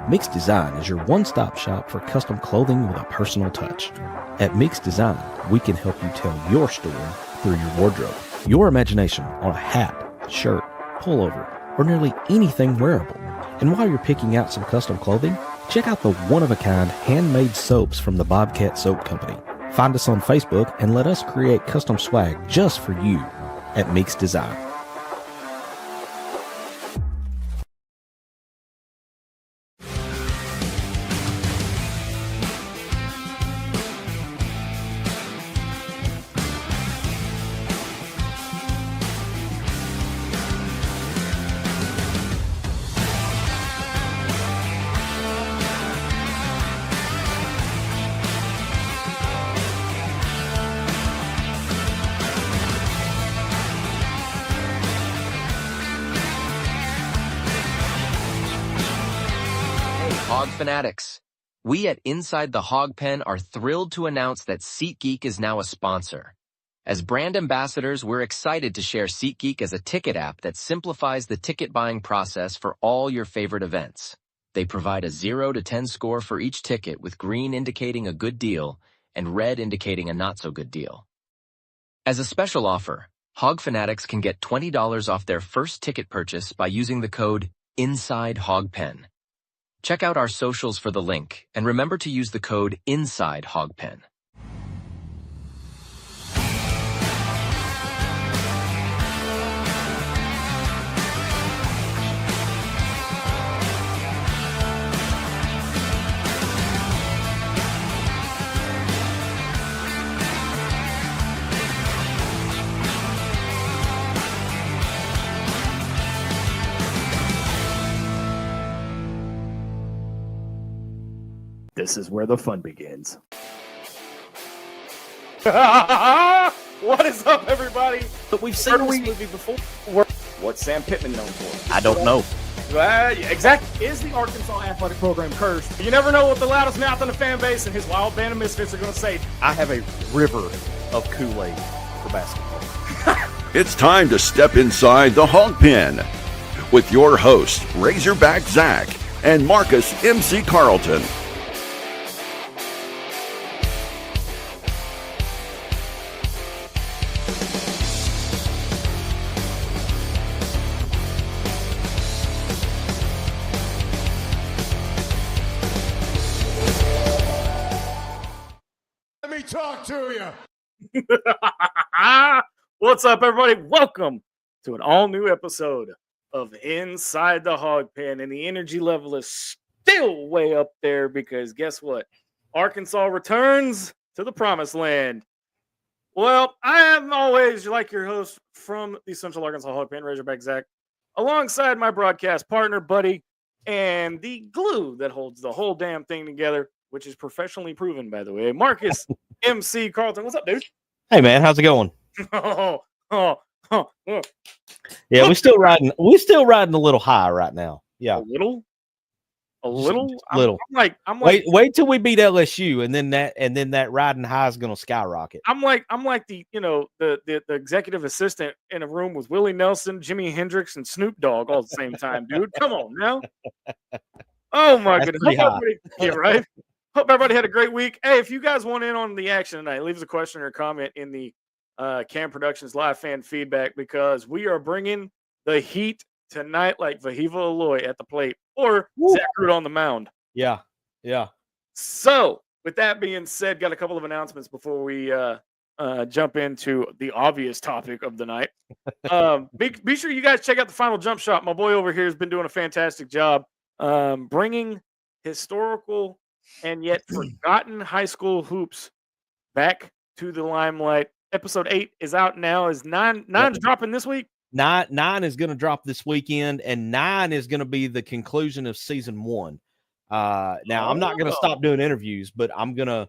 Mix Design is your one-stop shop for custom clothing with a personal touch. At Mix Design, we can help you tell your story through your wardrobe. Your imagination on a hat, shirt, pullover, or nearly anything wearable. And while you're picking out some custom clothing, check out the one-of-a-kind handmade soaps from the Bobcat Soap Company. Find us on Facebook and let us create custom swag just for you at Mix Design. Hawg Fanatics. We at Inside the Hawg Pen are thrilled to announce that SeatGeek is now a sponsor. As brand ambassadors, we're excited to share SeatGeek as a ticket app that simplifies the ticket buying process for all your favorite events. They provide a 0 to 10 score for each ticket, with green indicating a good deal and red indicating a not so good deal. As a special offer, Hawg Fanatics can get $20 off their first ticket purchase by using the code Inside Hawg Pen. Check out our socials for the link, and remember to use the code Inside Hawg Pen. This is where the fun begins. What is up, everybody? But we've seen this movie before. What's Sam Pittman known for? I don't know. Exactly. Is the Arkansas athletic program cursed? You never know what the loudest mouth in the fan base and his Wild Band of Misfits are going to say. I have a river of Kool-Aid for basketball. It's time to step inside the Hawg Pen with your host, Razorback Zach and Marcus MC Carlton. Talk to you. What's up, everybody? Welcome to an all-new episode of Inside the Hawg Pen, and the energy level is still way up there because guess what? Arkansas returns to the promised land. Well, I am always like your host from the Central Arkansas Hawg Pen, Razorback Zach, alongside my broadcast partner, buddy, and the glue that holds the whole damn thing together, which is professionally proven, by the way, Marcus MC Carlton. What's up, dude? Hey, man, how's it going? Yeah, we're still riding a little high right now. Yeah, a little. I'm like, wait till we beat LSU, and then that riding high is going to skyrocket. I'm like the the executive assistant in a room with Willie Nelson, Jimi Hendrix, and Snoop Dogg all at the same time, dude. Come on now. Oh my goodness. Yeah, right. Hope everybody had a great week. Hey, if you guys want in on the action tonight, leave us a question or a comment in the Cam Productions live fan feedback, because we are bringing the heat tonight like Vahiva Aloy at the plate or Zach Root on the mound. Yeah. So, with that being said, got a couple of announcements before we jump into the obvious topic of the night. Be sure you guys check out the Final Jump Shot. My boy over here has been doing a fantastic job bringing historical and yet forgotten high school hoops back to the limelight. Episode 8 is out now. Is 9's dropping this week? 9 is going to drop this weekend, and 9 is going to be the conclusion of season 1. Now I'm not going to stop doing interviews, but I'm gonna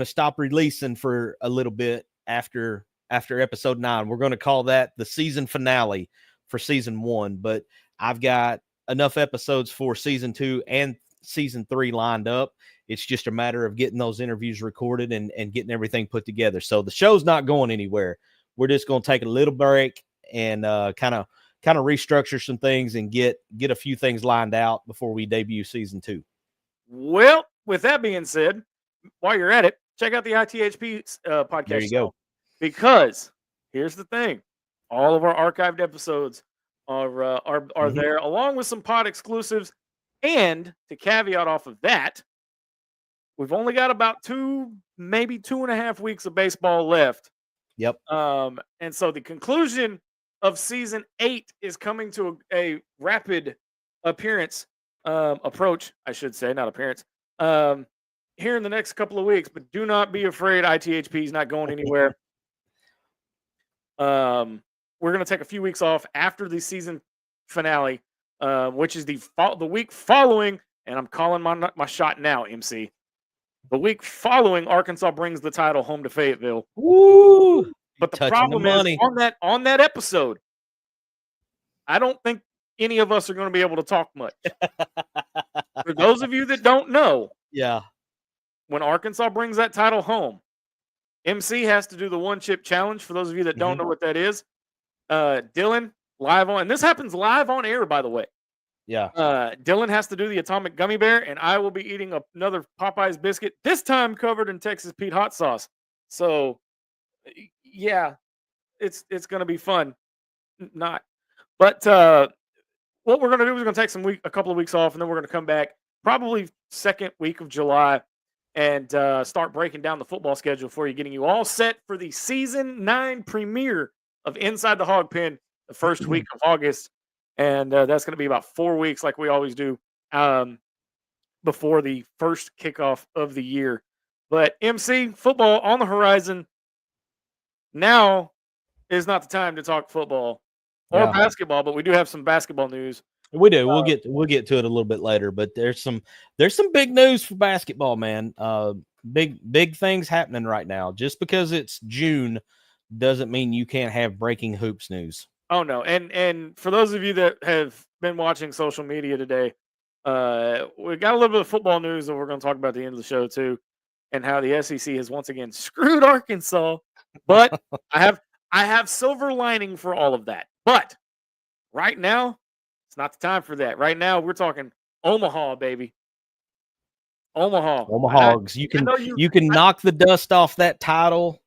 stop releasing for a little bit after episode 9. We're going to call that the season finale for season 1. But I've got enough episodes for season 2 and season 3 lined up. It's just a matter of getting those interviews recorded and getting everything put together. So the show's not going anywhere. We're just going to take a little break and kind of restructure some things and get a few things lined out before we debut season 2. Well, with that being said, while you're at it, check out the ITHP podcast. There you go. Because here's the thing: all of our archived episodes are there, along with some pod exclusives. And to caveat off of that, we've only got about 2, maybe 2.5 weeks of baseball left. Yep. And so the conclusion of season 8 is coming to a rapid approach, I should say, not appearance, here in the next couple of weeks. But do not be afraid. ITHP is not going anywhere. We're going to take a few weeks off after the season finale, which is the week following. And I'm calling my shot now, MC. The week following, Arkansas brings the title home to Fayetteville. Woo! But the problem is on that episode, I don't think any of us are going to be able to talk much. For those of you that don't know, when Arkansas brings that title home, MC has to do the one chip challenge. For those of you that don't know what that is, Dylan live on, and this happens live on air, by the way. Dylan has to do the atomic gummy bear, and I will be eating another Popeyes biscuit, this time covered in Texas Pete hot sauce. So, yeah, it's going to be fun. Not, but what we're going to do is we're going to take a couple of weeks off, and then we're going to come back probably second week of July and start breaking down the football schedule for you, getting you all set for the season 9 premiere of Inside the Hawg Pen the first week of August. And that's going to be about 4 weeks, like we always do, before the first kickoff of the year. But MC, football on the horizon. Now is not the time to talk football or basketball, but we do have some basketball news. We do. We'll get to it a little bit later. But there's some big news for basketball, man. Big things happening right now. Just because it's June doesn't mean you can't have breaking hoops news. Oh, no. And for those of you that have been watching social media today, we got a little bit of football news that we're going to talk about at the end of the show, too, and how the SEC has once again screwed Arkansas. But I have silver lining for all of that. But right now, it's not the time for that. Right now, we're talking Omaha, baby. Omaha Hogs. You can knock the dust off that title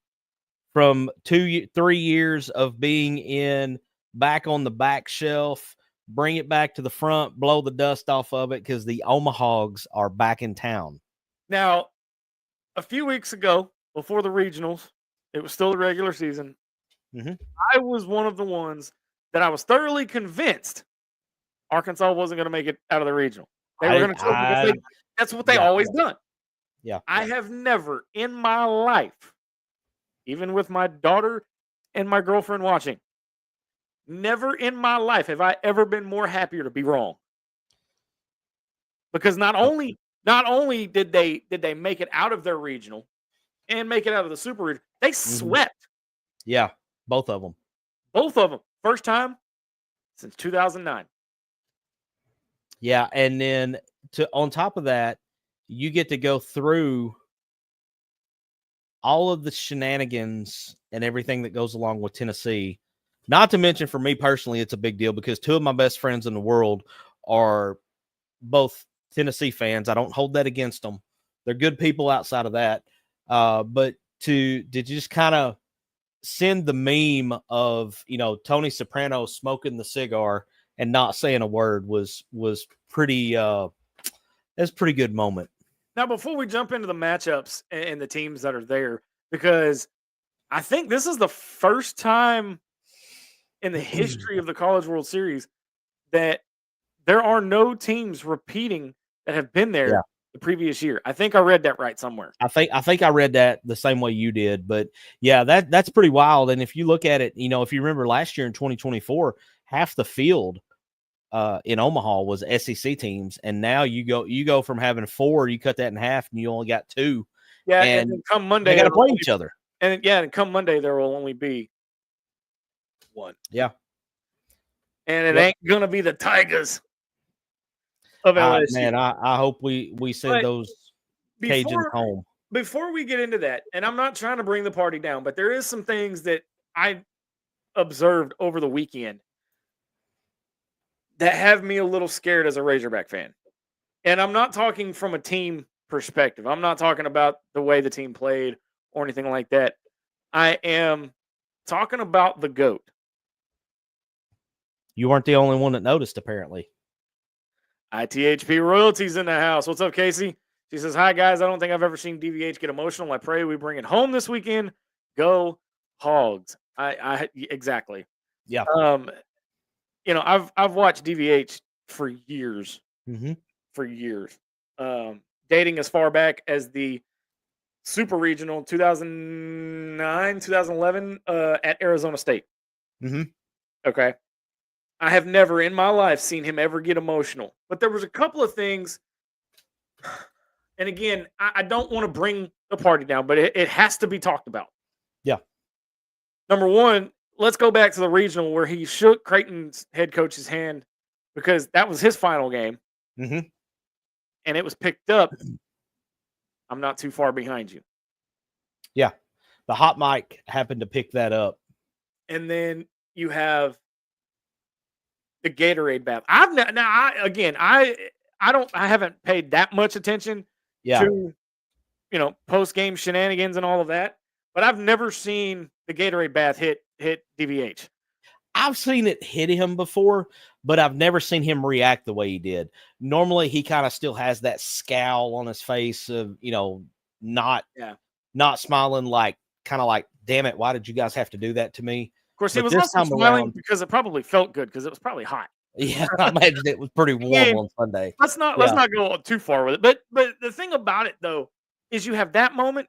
from 3 years of being back on the back shelf, bring it back to the front, blow the dust off of it, because the Omaha Hogs are back in town. Now, a few weeks ago, before the regionals, it was still the regular season. I was one of the ones that I was thoroughly convinced Arkansas wasn't going to make it out of the regional. They were going to choke. That's what they always done. I have never in my life, even with my daughter and my girlfriend watching, never in my life have I ever been more happier to be wrong. Because not only did they make it out of their regional and make it out of the super regional, they swept. Yeah, both of them. First time since 2009. Yeah, and then on top of that, you get to go through all of the shenanigans and everything that goes along with Tennessee. Not to mention, for me personally, it's a big deal because 2 of my best friends in the world are both Tennessee fans. I don't hold that against them. They're good people outside of that. But to just kind of send the meme of, Tony Soprano smoking the cigar and not saying a word was pretty that's a pretty good moment. Now, before we jump into the matchups and the teams that are there, because I think this is the first time in the history of the College World Series that there are no teams repeating that have been there the previous year. I think I read that right somewhere. I think I read that the same way you did, but yeah, that's pretty wild. And if you look at it, if you remember last year in 2024, half the field in Omaha was SEC teams, and now you go from having 4, you cut that in half, and you only got 2. Yeah, and come Monday they got to play each other. And come Monday there will only be 1. Yeah, and it ain't gonna be the Tigers of LSU. Man, I hope we send those Cajuns home. Before we get into that, and I'm not trying to bring the party down, but there is some things that I observed over the weekend that have me a little scared as a Razorback fan. And I'm not talking from a team perspective. I'm not talking about the way the team played or anything like that. I am talking about the GOAT. You weren't the only one that noticed, apparently. ITHP Royalties in the house. What's up, Casey? She says, hi, guys. I don't think I've ever seen DVH get emotional. I pray we bring it home this weekend. Go Hogs. Exactly. Yeah. I've watched DVH for years. Mm-hmm. For years. Dating as far back as the Super Regional 2009, 2011 at Arizona State. Mm-hmm. Okay. I have never in my life seen him ever get emotional. But there was a couple of things. And again, I don't want to bring the party down, but it has to be talked about. Yeah. Number one, let's go back to the regional where he shook Creighton's head coach's hand because that was his final game. Mm-hmm. And it was picked up. I'm not too far behind you. Yeah. The hot mic happened to pick that up. And then you have the Gatorade bath. I haven't paid that much attention to, post-game shenanigans and all of that, but I've never seen the Gatorade bath hit DVH. I've seen it hit him before, but I've never seen him react the way he did. Normally, he kind of still has that scowl on his face of, not smiling, like kind of like, damn it, why did you guys have to do that to me? Of course, he was also smiling because it probably felt good because it was probably hot. Yeah, I imagine it was pretty warm on Sunday. Let's not go too far with it. But the thing about it though is you have that moment,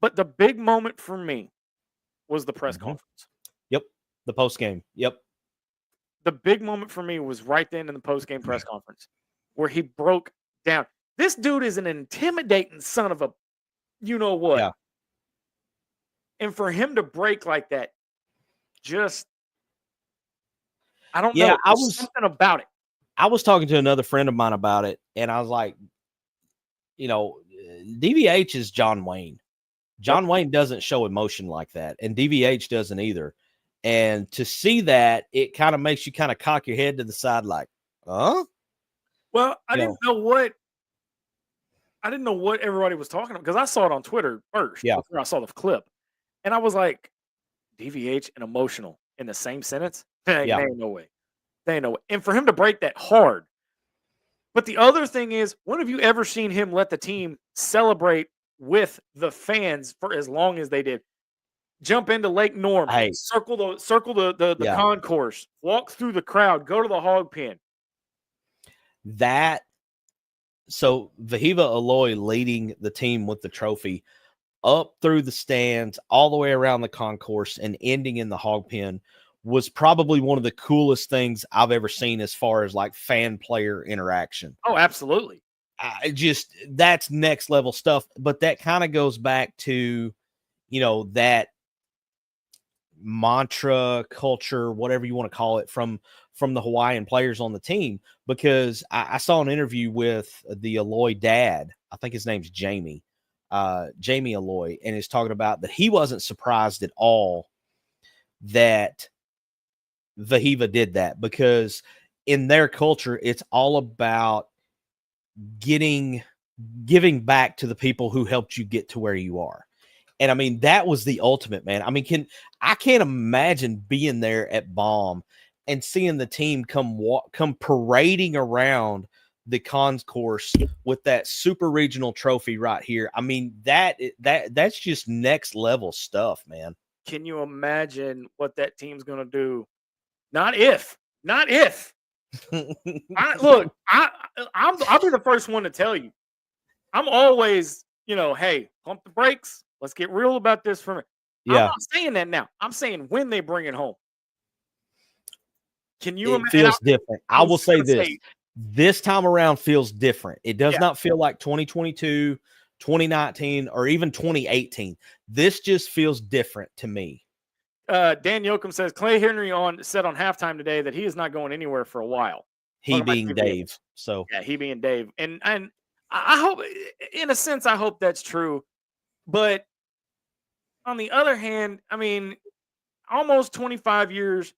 but the big moment for me was the press conference. Yep, the post game. Yep, the big moment for me was right then in the post game press conference where he broke down. This dude is an intimidating son of a, what? Yeah. And for him to break like that, I don't know. Something about it. I was talking to another friend of mine about it, and I was like, DVH is John Wayne. John Wayne doesn't show emotion like that, and DVH doesn't either. And to see that, it kind of makes you kind of cock your head to the side like, huh? Well, I didn't know what everybody was talking about because I saw it on Twitter first before I saw the clip. And I was like, DVH and emotional in the same sentence? There ain't no way. And for him to break that hard. But the other thing is, when have you ever seen him let the team celebrate with the fans for as long as they did? Jump into Lake Norm, circle the concourse, walk through the crowd, go to the Hawg Pen. So Vahiva Aloy leading the team with the trophy up through the stands, all the way around the concourse and ending in the Hawg Pen was probably one of the coolest things I've ever seen as far as like fan player interaction. Oh, absolutely. That's next level stuff. But that kind of goes back to, that mantra culture, whatever you want to call it, from the Hawaiian players on the team, because I saw an interview with the Aloy dad. I think his name's Jamie Aloy, and he's talking about that he wasn't surprised at all that Vahiva did that, because in their culture, it's all about giving back to the people who helped you get to where you are. And I mean, that was the ultimate, man. I mean, I can't imagine being there at Baum and seeing the team come parading around the concourse with that super regional trophy right here. I mean, that's just next level stuff, man. Can you imagine what that team's going to do? Not if. I'll be the first one to tell you. I'm always, hey, pump the brakes. Let's get real about this for me. Yeah. I'm not saying that now. I'm saying when they bring it home. Can you imagine? It feels different. I will say this. This time around feels different. It does not feel like 2022, 2019, or even 2018. This just feels different to me. Dan Yoakum says Clay Henry said on halftime today that he is not going anywhere for a while. He being Dave. So yeah, he being Dave. And I hope, in a sense, I hope that's true. But on the other hand, I mean, almost 25 years,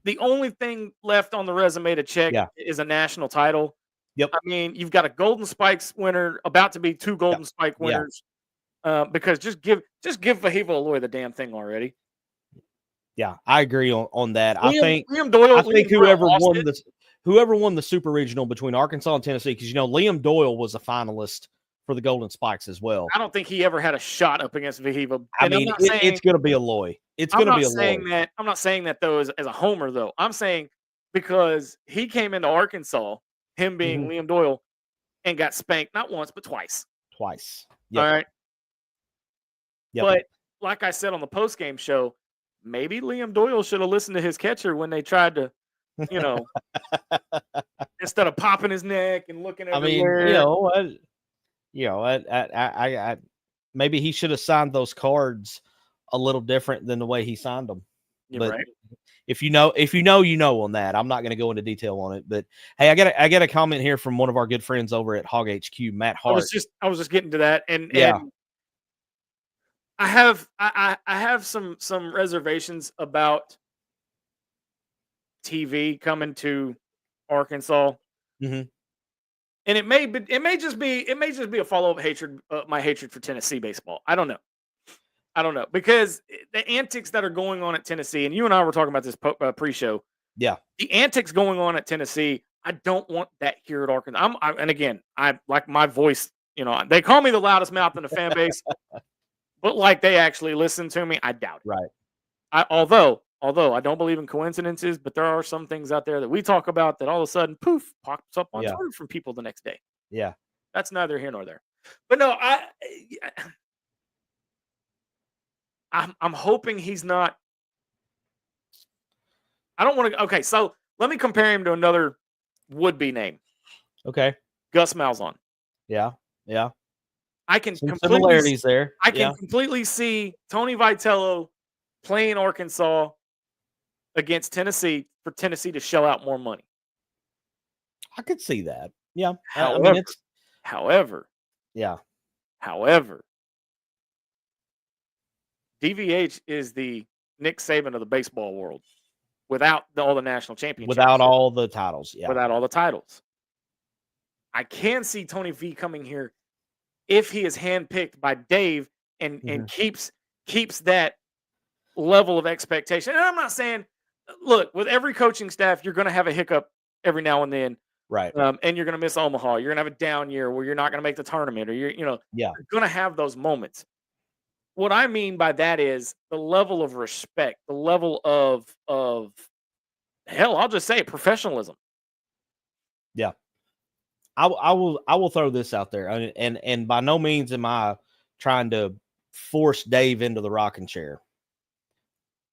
the only thing left on the resume to check is a national title. Yep. I mean, you've got a Golden Spikes winner, about to be 2 Golden Spike winners. Because just give Fahiva Aloy the damn thing already. Yeah, I agree on that. Liam I Doyle think whoever won the super regional between Arkansas and Tennessee, because Liam Doyle was a finalist for the Golden Spikes as well. I don't think he ever had a shot up against Fahiva. I mean, it's going to be Aloy. It's going to be Aloy. I'm not saying that though as a homer though. I'm saying because he came into Arkansas, him being Liam Doyle, and got spanked not once but twice. Twice. Yep. All right. Yep. But like I said on the post-game show, maybe Liam Doyle should have listened to his catcher when they tried to, instead of popping his neck and looking everywhere. I maybe he should have signed those cards a little different than the way he signed them. You're right. If you know on that. I'm not going to go into detail on it, but hey, I got a comment here from one of our good friends over at Hog HQ, Matt Hart. I was just getting to that, and I have some reservations about TV coming to Arkansas, and it may just be a follow-up hatred, my hatred for Tennessee baseball. I don't know because the antics that are going on at Tennessee, and you and I were talking about this pre-show. Yeah, the antics going on at Tennessee, I don't want that here at Arkansas. And again, I like my voice. They call me the loudest mouth in the fan base. But like they actually listen to me, I doubt it. Right. Although I don't believe in coincidences, but there are some things out there that we talk about that all of a sudden, poof, pops up on Twitter from people the next day. Yeah. That's neither here nor there. But no, I'm hoping he's not. I don't want to. Okay, so let me compare him to another would-be name. Okay. Gus Malzahn. Yeah. I can some similarities there. I can completely see Tony Vitello playing Arkansas against Tennessee for Tennessee to shell out more money. I could see that. Yeah. However, DVH is the Nick Saban of the baseball world without all the national championships. Without all the titles. Yeah. Without all the titles. I can see Tony V coming here if he is handpicked by Dave and keeps that level of expectation. And I'm not saying, look, with every coaching staff, you're going to have a hiccup every now and then. Right. And you're going to miss Omaha. You're going to have a down year where you're not going to make the tournament, or you're going to have those moments. What I mean by that is the level of respect, the level of hell, I'll just say it, professionalism. Yeah. I will throw this out there, and by no means am I trying to force Dave into the rocking chair,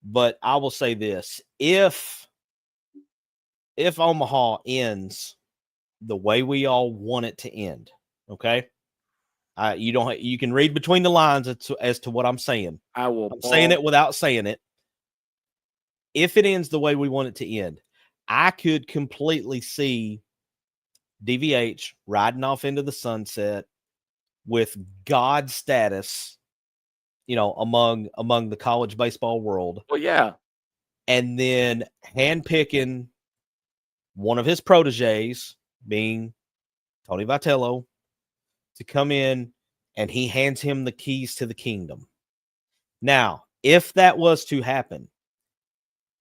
but I will say this: if Omaha ends the way we all want it to end, okay, you can read between the lines as to what I'm saying. I'm saying it without saying it. If it ends the way we want it to end, I could completely see DVH riding off into the sunset with God status, among the college baseball world. Well, yeah. And then handpicking one of his proteges, being Tony Vitello, to come in, and he hands him the keys to the kingdom. Now, if that was to happen,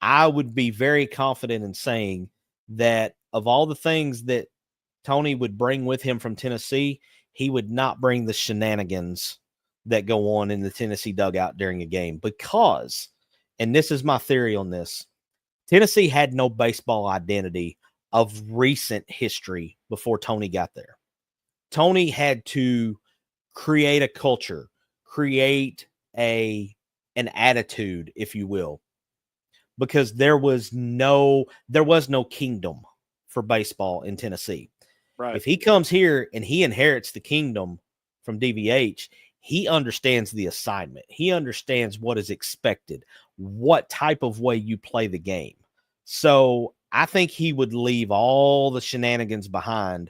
I would be very confident in saying that of all the things that Tony would bring with him from Tennessee, he would not bring the shenanigans that go on in the Tennessee dugout during a game, because, and this is my theory on this, Tennessee had no baseball identity of recent history before Tony got there. Tony had to create a culture, create an attitude, if you will, because there was no kingdom for baseball in Tennessee. Right. If he comes here and he inherits the kingdom from DVH, he understands the assignment. He understands what is expected, what type of way you play the game. So I think he would leave all the shenanigans behind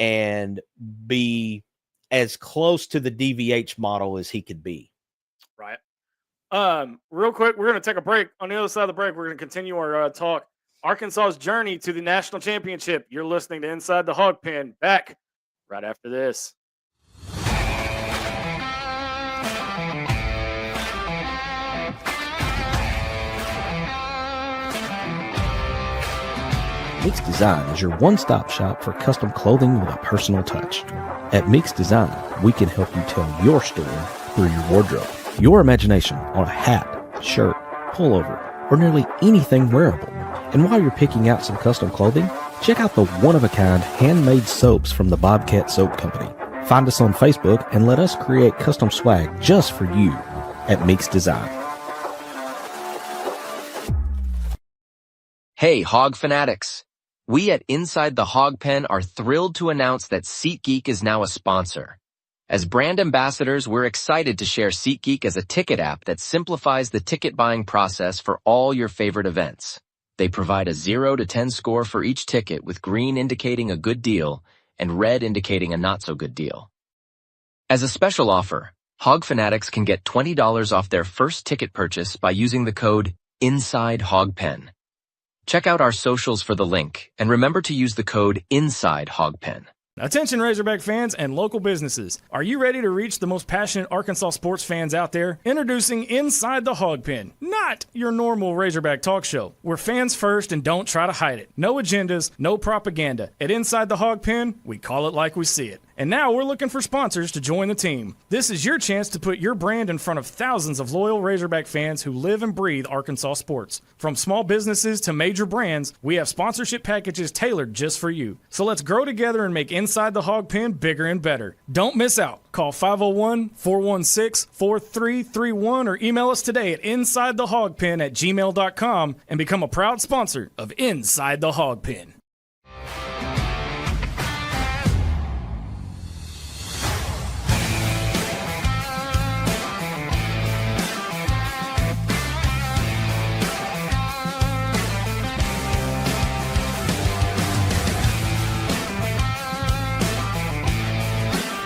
and be as close to the DVH model as he could be. Right. Real quick, we're going to take a break. On the other side of the break, we're going to continue our talk. Arkansas's journey to the national championship. You're listening to Inside the Hawg Pen. Back right after this. Mix Design is your one-stop shop for custom clothing with a personal touch. At Mix Design, we can help you tell your story through your wardrobe. Your imagination on a hat, shirt, pullover, or nearly anything wearable. And while you're picking out some custom clothing, check out the one-of-a-kind handmade soaps from the Bobcat Soap Company. Find us on Facebook and let us create custom swag just for you at Mix Design. Hey, Hawg Fanatics! We at Inside the Hawg Pen are thrilled to announce that SeatGeek is now a sponsor. As brand ambassadors, we're excited to share SeatGeek as a ticket app that simplifies the ticket buying process for all your favorite events. They provide a 0 to 10 score for each ticket, with green indicating a good deal and red indicating a not-so-good deal. As a special offer, Hawg Fanatics can get $20 off their first ticket purchase by using the code INSIDEHOGPEN. Check out our socials for the link, and remember to use the code INSIDEHOGPEN. Attention Razorback fans and local businesses. Are you ready to reach the most passionate Arkansas sports fans out there? Introducing Inside the Hawg Pen, not your normal Razorback talk show. We're fans first and don't try to hide it. No agendas, no propaganda. At Inside the Hawg Pen, we call it like we see it. And now we're looking for sponsors to join the team. This is your chance to put your brand in front of thousands of loyal Razorback fans who live and breathe Arkansas sports. From small businesses to major brands, we have sponsorship packages tailored just for you. So let's grow together and make Inside the Hawg Pen bigger and better. Don't miss out. Call 501-416-4331 or email us today at insidethehogpen@gmail.com and become a proud sponsor of Inside the Hawg Pen.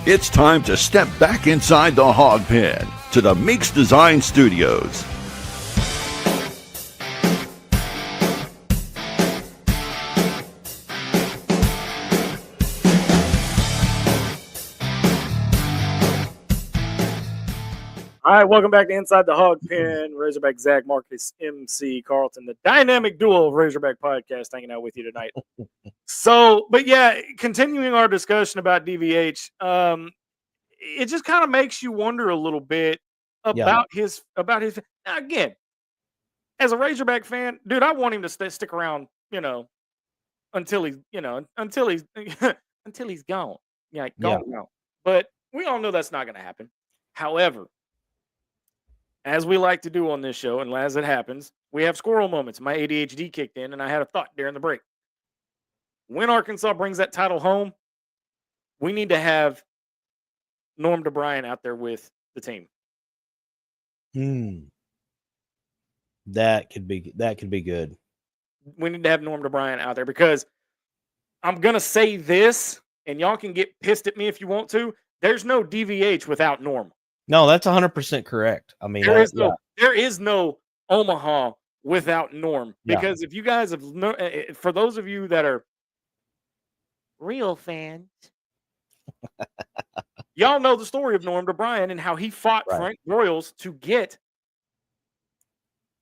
It's time to step back inside the Hawg Pen to the Mix Design Studios. All right, welcome back to Inside the Hawg Pen. Razorback Zach, Marcus, MC, Carlton, the dynamic duo of Razorback Podcast, hanging out with you tonight. But yeah, continuing our discussion about DVH, it just kind of makes you wonder a little bit about his. Now, again, as a Razorback fan, dude, I want him to stick around, until he's gone. Yeah, gone. But we all know that's not going to happen. However, as we like to do on this show, and as it happens, we have squirrel moments. My ADHD kicked in, and I had a thought during the break. When Arkansas brings that title home, we need to have Norm DeBryan out there with the team. That could be good. We need to have Norm DeBryan out there, because I'm gonna say this, and y'all can get pissed at me if you want to. There's no DVH without Norm. No, that's 100% correct. I mean, there is no Omaha without Norm, because if you guys have, for those of you that are real fans, y'all know the story of Norm DeBryan and how he fought Frank Broyles to get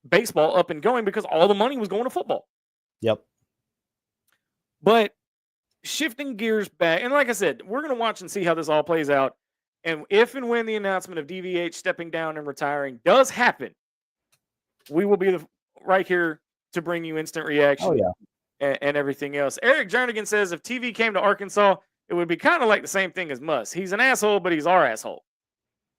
baseball up and going, because all the money was going to football. Yep. But shifting gears back, and like I said, we're going to watch and see how this all plays out. And if and when the announcement of DVH stepping down and retiring does happen, we will be right here to bring you instant reaction and everything else. Eric Jernigan says if TV came to Arkansas, it would be kind of like the same thing as Muss. He's an asshole, but he's our asshole.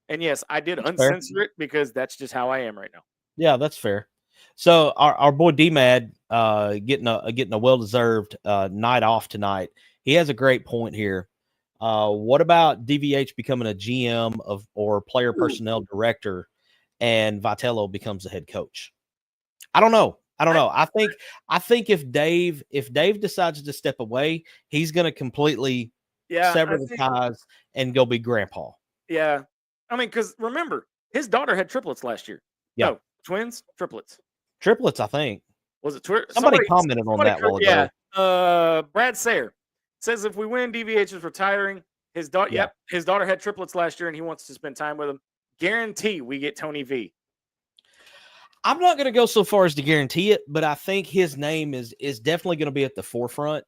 And yes, I did uncensor it, because that's just how I am right now. Yeah, that's fair. So our boy D-Mad getting a well-deserved night off tonight. He has a great point here. What about DVH becoming a GM or player personnel director, and Vitello becomes the head coach? I don't know. I think if Dave decides to step away, he's going to completely sever the ties and go be grandpa. Yeah. I mean, because remember, his daughter had triplets last year. Yeah. No, twins, triplets. Triplets, I think. Was it Somebody commented on that while ago. Yeah. Brad Sayer says if we win, DVH is retiring. His daughter, Yeah. his daughter had triplets last year, and he wants to spend time with them. Guarantee we get Tony V. I'm not going to go so far as to guarantee it, but I think his name is definitely going to be at the forefront.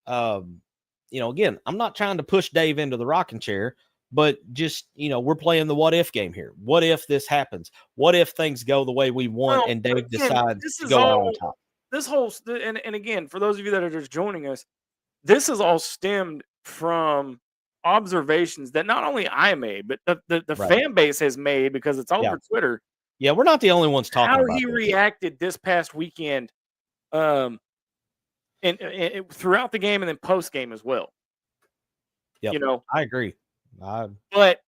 Again, I'm not trying to push Dave into the rocking chair, but just, we're playing the what if game here. What if this happens? What if things go the way we want and Dave decides to go out on top? This whole, and again, for those of you that are just joining us, this is all stemmed from observations that not only I made, but the fan base has made, because it's all over Twitter. Yeah, we're not the only ones talking about how he reacted this past weekend, and throughout the game and then post game as well. Yeah, I agree. But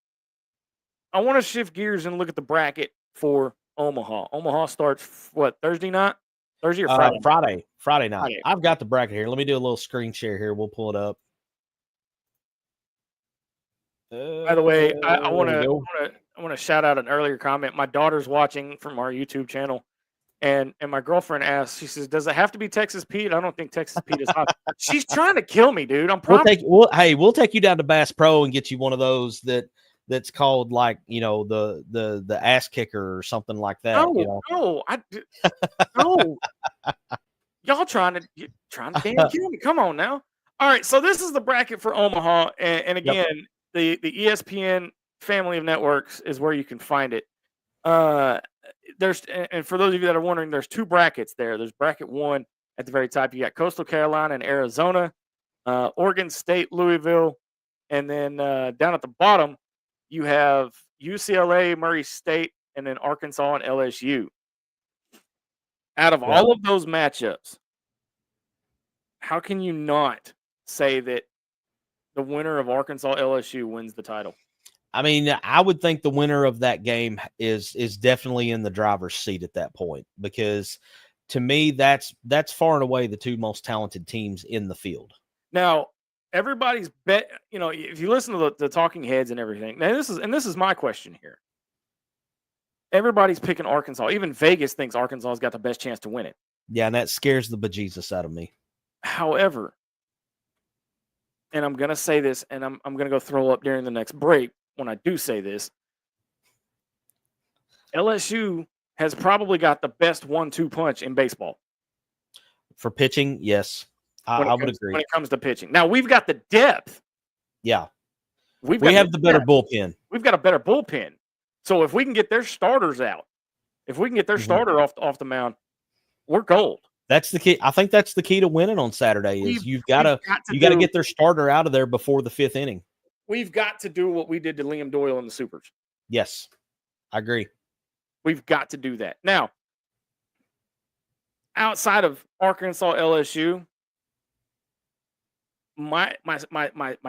I want to shift gears and look at the bracket for Omaha. Omaha starts what, Thursday night? Thursday or Friday? Friday night. I've got the bracket here. Let me do a little screen share here. We'll pull it up. By the way, I want to shout out an earlier comment. My daughter's watching from our YouTube channel, and my girlfriend asked, she says, "Does it have to be Texas Pete?" I don't think Texas Pete is hot. She's trying to kill me, dude. I'm probably we'll take you down to Bass Pro and get you one of those that's called like the ass kicker or something like that. No, no. Y'all trying to damn kill me. Come on now. All right, so this is the bracket for Omaha, and again, the ESPN family of networks is where you can find it. There's, and for those of you that are wondering, there's two brackets there. There's bracket 1 at the very top. You got Coastal Carolina and Arizona, Oregon State, Louisville, and then down at the bottom you have UCLA, Murray State, and then Arkansas and LSU. Out of all of those matchups, how can you not say that the winner of Arkansas LSU wins the title? I mean, I would think the winner of that game is definitely in the driver's seat at that point, because to me, that's far and away the two most talented teams in the field. Now, everybody's bet, if you listen to the talking heads and everything, now this is my question here. Everybody's picking Arkansas. Even Vegas thinks Arkansas's got the best chance to win it. Yeah, and that scares the bejesus out of me. However, and I'm going to say this, and I'm going to go throw up during the next break when I do say this, LSU has probably got the best 1-2 punch in baseball. For pitching, yes. I would agree. When it comes to pitching. Now, we've got the depth. Yeah. We have the better bullpen. We've got a better bullpen. So if we can get their starters out, if we can get their starter off the mound, we're gold. That's the key. I think that's the key to winning on Saturday is you got to get their starter out of there before the 5th inning. We've got to do what we did to Liam Doyle in the Supers. Yes, I agree. We've got to do that. Now, outside of Arkansas LSU, my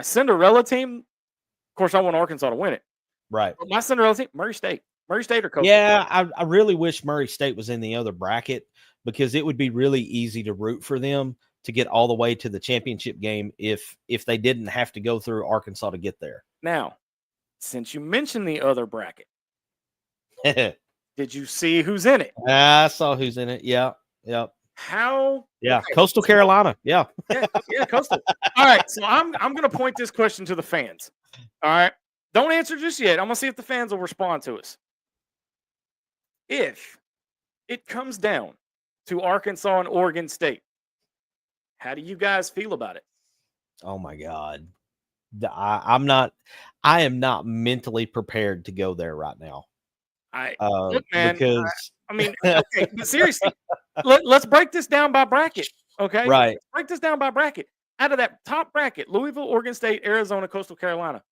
Cinderella team, of course, I want Arkansas to win it. Right. But my Cinderella team, Murray State. Murray State or Coastal. Yeah, I really wish Murray State was in the other bracket, because it would be really easy to root for them to get all the way to the championship game if they didn't have to go through Arkansas to get there. Now, since you mentioned the other bracket, did you see who's in it? I saw who's in it. Yeah. Yep. How? Yeah. Okay. Coastal Carolina. Yeah. yeah, Coastal. All right. So I'm going to point this question to the fans. All right. Don't answer just yet. I'm going to see if the fans will respond to us. If it comes down to Arkansas and Oregon State, how do you guys feel about it? Oh my God. I am not mentally prepared to go there right now. Look, man, because okay, but seriously, let's break this down by bracket. Okay. Right. Let's break this down by bracket. Out of that top bracket, Louisville, Oregon State, Arizona, Coastal Carolina,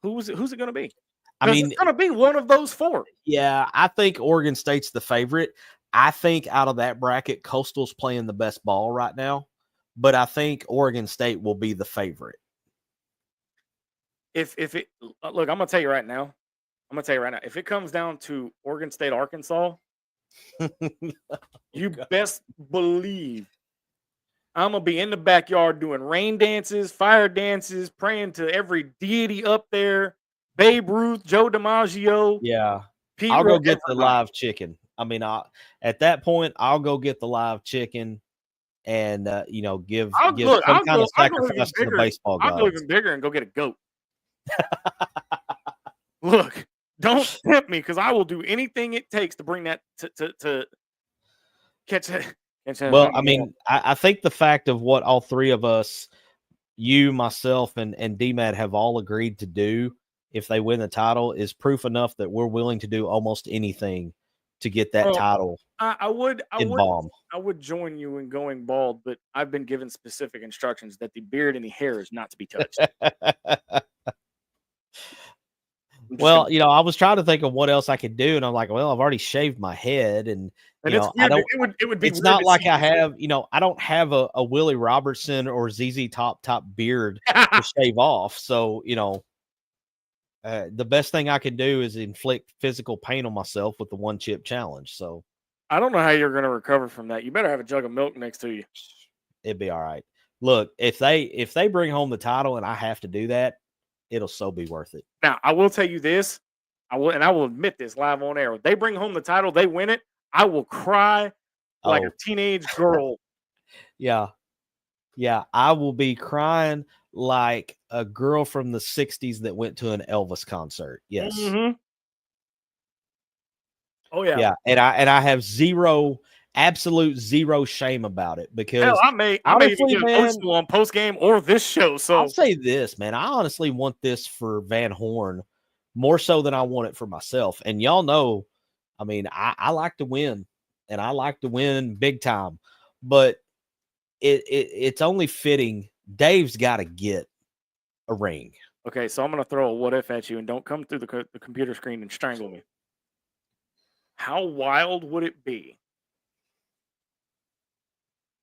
who's it going to be? It's going to be one of those 4. Yeah, I think Oregon State's the favorite. I think out of that bracket, Coastal's playing the best ball right now, but I think Oregon State will be the favorite. Look, I'm going to tell you right now. If it comes down to Oregon State, Arkansas, you best believe I'm going to be in the backyard doing rain dances, fire dances, praying to every deity up there. Babe Ruth, Joe DiMaggio. Yeah. I'll go get the live chicken. I mean, at that point, I'll go get the live chicken and give some kind of sacrifice to the baseball gods. I'll go even bigger and go get a goat. Look, don't tempt me because I will do anything it takes to bring that to catch it. Well, I mean, I think the fact of what all three of us, you, myself, and DMAT have all agreed to do if they win the title is proof enough that we're willing to do almost anything to get that title. I would join you in going bald, but I've been given specific instructions that the beard and the hair is not to be touched. Well, I was trying to think of what else I could do, and I'm like, well, I've already shaved my head, and I don't. It would be. It's not like I have, I don't have a Willie Robertson or ZZ Top beard to shave off. So, the best thing I can do is inflict physical pain on myself with the one chip challenge. So, I don't know how you're going to recover from that. You better have a jug of milk next to you. It'd be all right. Look, if they bring home the title and I have to do that, it'll so be worth it. Now, I will tell you this. I will admit this live on air. If they bring home the title, they win it, I will cry like a teenage girl. Yeah. I will be crying like a girl from the 60s that went to an Elvis concert. Yes. Mm-hmm. Oh, yeah. Yeah. And I have absolute zero shame about it because hell, I may even get emotional on post game or this show. So I'll say this, man. I honestly want this for Van Horn more so than I want it for myself. And y'all know, I mean, I like to win, and I like to win big time, but it's only fitting. Dave's got to get a ring. Okay, so I'm going to throw a what if at you, and don't come through the computer screen and strangle me. How wild would it be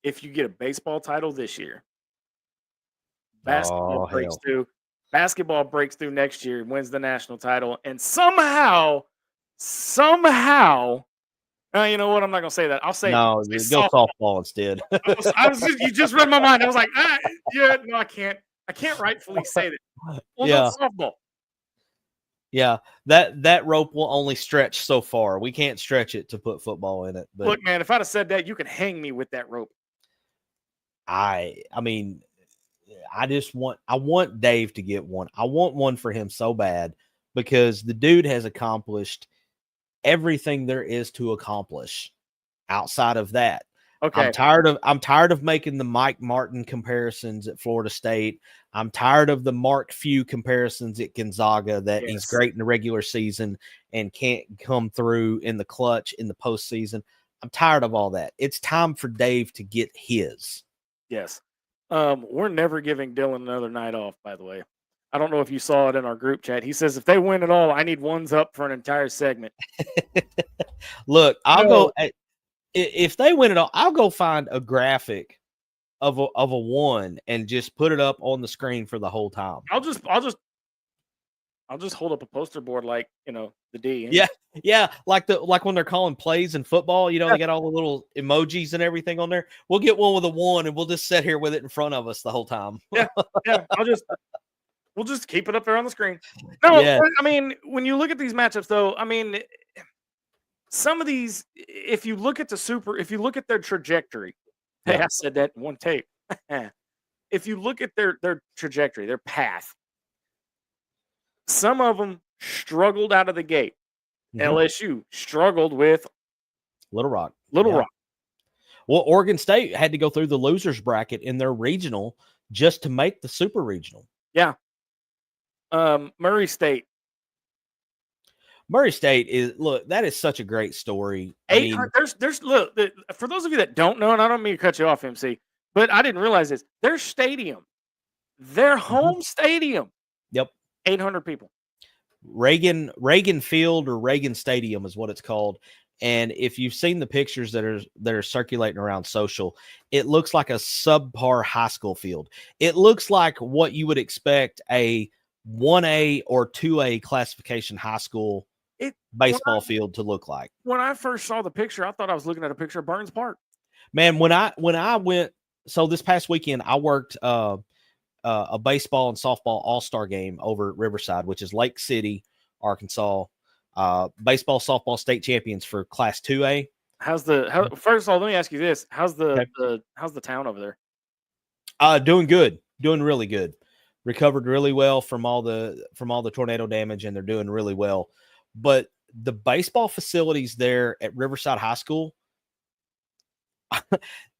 if you get a baseball title this year? Basketball breaks through next year, wins the national title, and somehow, you know what? I'm not gonna say that. I'll say no. Go softball instead. You just read my mind. I was like, no, I can't rightfully say that. Well, yeah, no, softball. Yeah, that rope will only stretch so far. We can't stretch it to put football in it. But look, man, if I'd have said that, you could hang me with that rope. I mean, I want Dave to get one. I want one for him so bad because the dude has accomplished everything there is to accomplish outside of that. Okay. I'm tired of making the Mike Martin comparisons at Florida State. I'm tired of the Mark Few comparisons at Gonzaga that he's great in the regular season and can't come through in the clutch in the postseason. I'm tired of all that. It's time for Dave to get his. Yes. We're never giving Dylan another night off, by the way. I don't know if you saw it in our group chat. He says, if they win it all, I need ones up for an entire segment. Look, I'll go. If they win it all, I'll go find a graphic of a one and just put it up on the screen for the whole time. I'll just hold up a poster board like, the D. Yeah. Like when they're calling plays in football, they got all the little emojis and everything on there. We'll get one with a one and we'll just sit here with it in front of us the whole time. Yeah. We'll just keep it up there on the screen. No, yeah. I mean, when you look at these matchups though, I mean, some of these, if you look at their trajectory, hey, I said that in one tape. If you look at their trajectory, their path, some of them struggled out of the gate. Mm-hmm. LSU struggled with Little Rock. Rock. Well, Oregon State had to go through the losers bracket in their regional just to make the super regional. Yeah. Murray State that is such a great story. There's for those of you that don't know, and I don't mean to cut you off, MC, but I didn't realize this. Their home stadium. Yep. 800 people. Reagan Field or Reagan Stadium is what it's called. And if you've seen the pictures that are circulating around social, it looks like a subpar high school field. It looks like what you would expect a 1A or 2A classification high school baseball field to look like. When I first saw the picture, I thought I was looking at a picture of Burns Park. Man, when I went, so this past weekend, I worked a baseball and softball all-star game over at Riverside, which is Lake City, Arkansas. Baseball, softball state champions for Class 2A. First of all, let me ask you this: how's the town over there? Doing good, doing really good. Recovered really well from all the tornado damage, and they're doing really well. But the baseball facilities there at Riverside High School,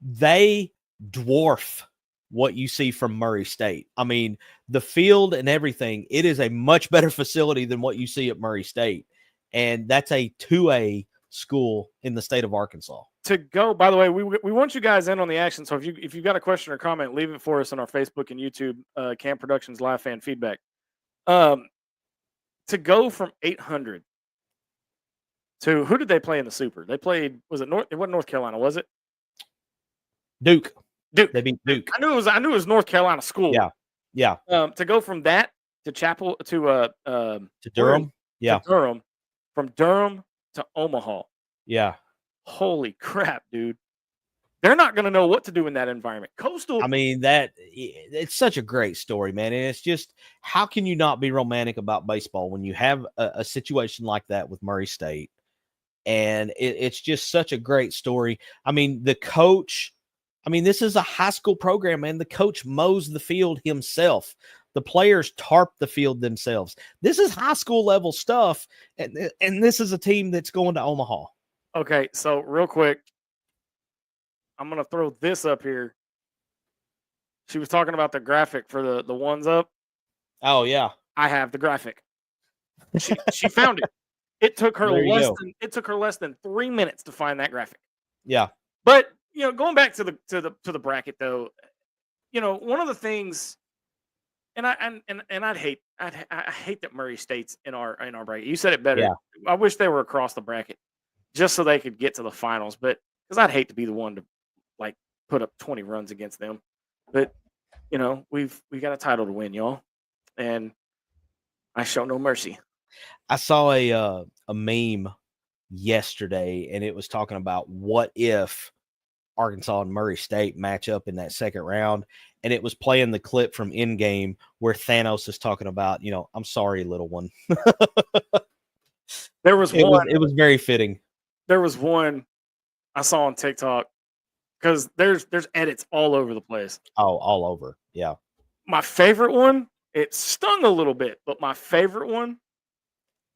they dwarf what you see from Murray State. I mean, the field and everything, it is a much better facility than what you see at Murray State. And that's a 2A school in the state of Arkansas. To go, by the way, we want you guys in on the action. So if you've got a question or comment, leave it for us on our Facebook and YouTube, Camp Productions Live Fan Feedback. To go from 800 to, who did they play in the Super? They played, it wasn't North Carolina, was it? Duke. They beat Duke. I knew it was North Carolina school. Yeah. To go from that to Chapel to Durham. To Durham, from Durham to Omaha. Yeah. Holy crap, dude. They're not going to know what to do in that environment. Coastal. I mean, it's such a great story, man. And it's just, how can you not be romantic about baseball when you have a situation like that with Murray State? And it's just such a great story. I mean, the coach, this is a high school program, man. The coach mows the field himself. The players tarp the field themselves. This is high school level stuff. And this is a team that's going to Omaha. Okay, so real quick, I'm going to throw this up here. She was talking about the graphic for the ones up. Oh, yeah. I have the graphic. She found it. It took her less than 3 minutes to find that graphic. Yeah. But, going back to the bracket though, one of the things, and I hate that Murray State's in our bracket. You said it better. Yeah. I wish they were across the bracket just so they could get to the finals, but because I'd hate to be the one to put up 20 runs against them. But we got a title to win, y'all, and I show no mercy. I saw a meme yesterday, and it was talking about what if Arkansas and Murray State match up in that second round, and it was playing the clip from Endgame where Thanos is talking about, I'm sorry, little one. It was very fitting. There was one I saw on TikTok, because there's edits all over the place. Oh, all over. Yeah. My favorite one, it stung a little bit, but my favorite one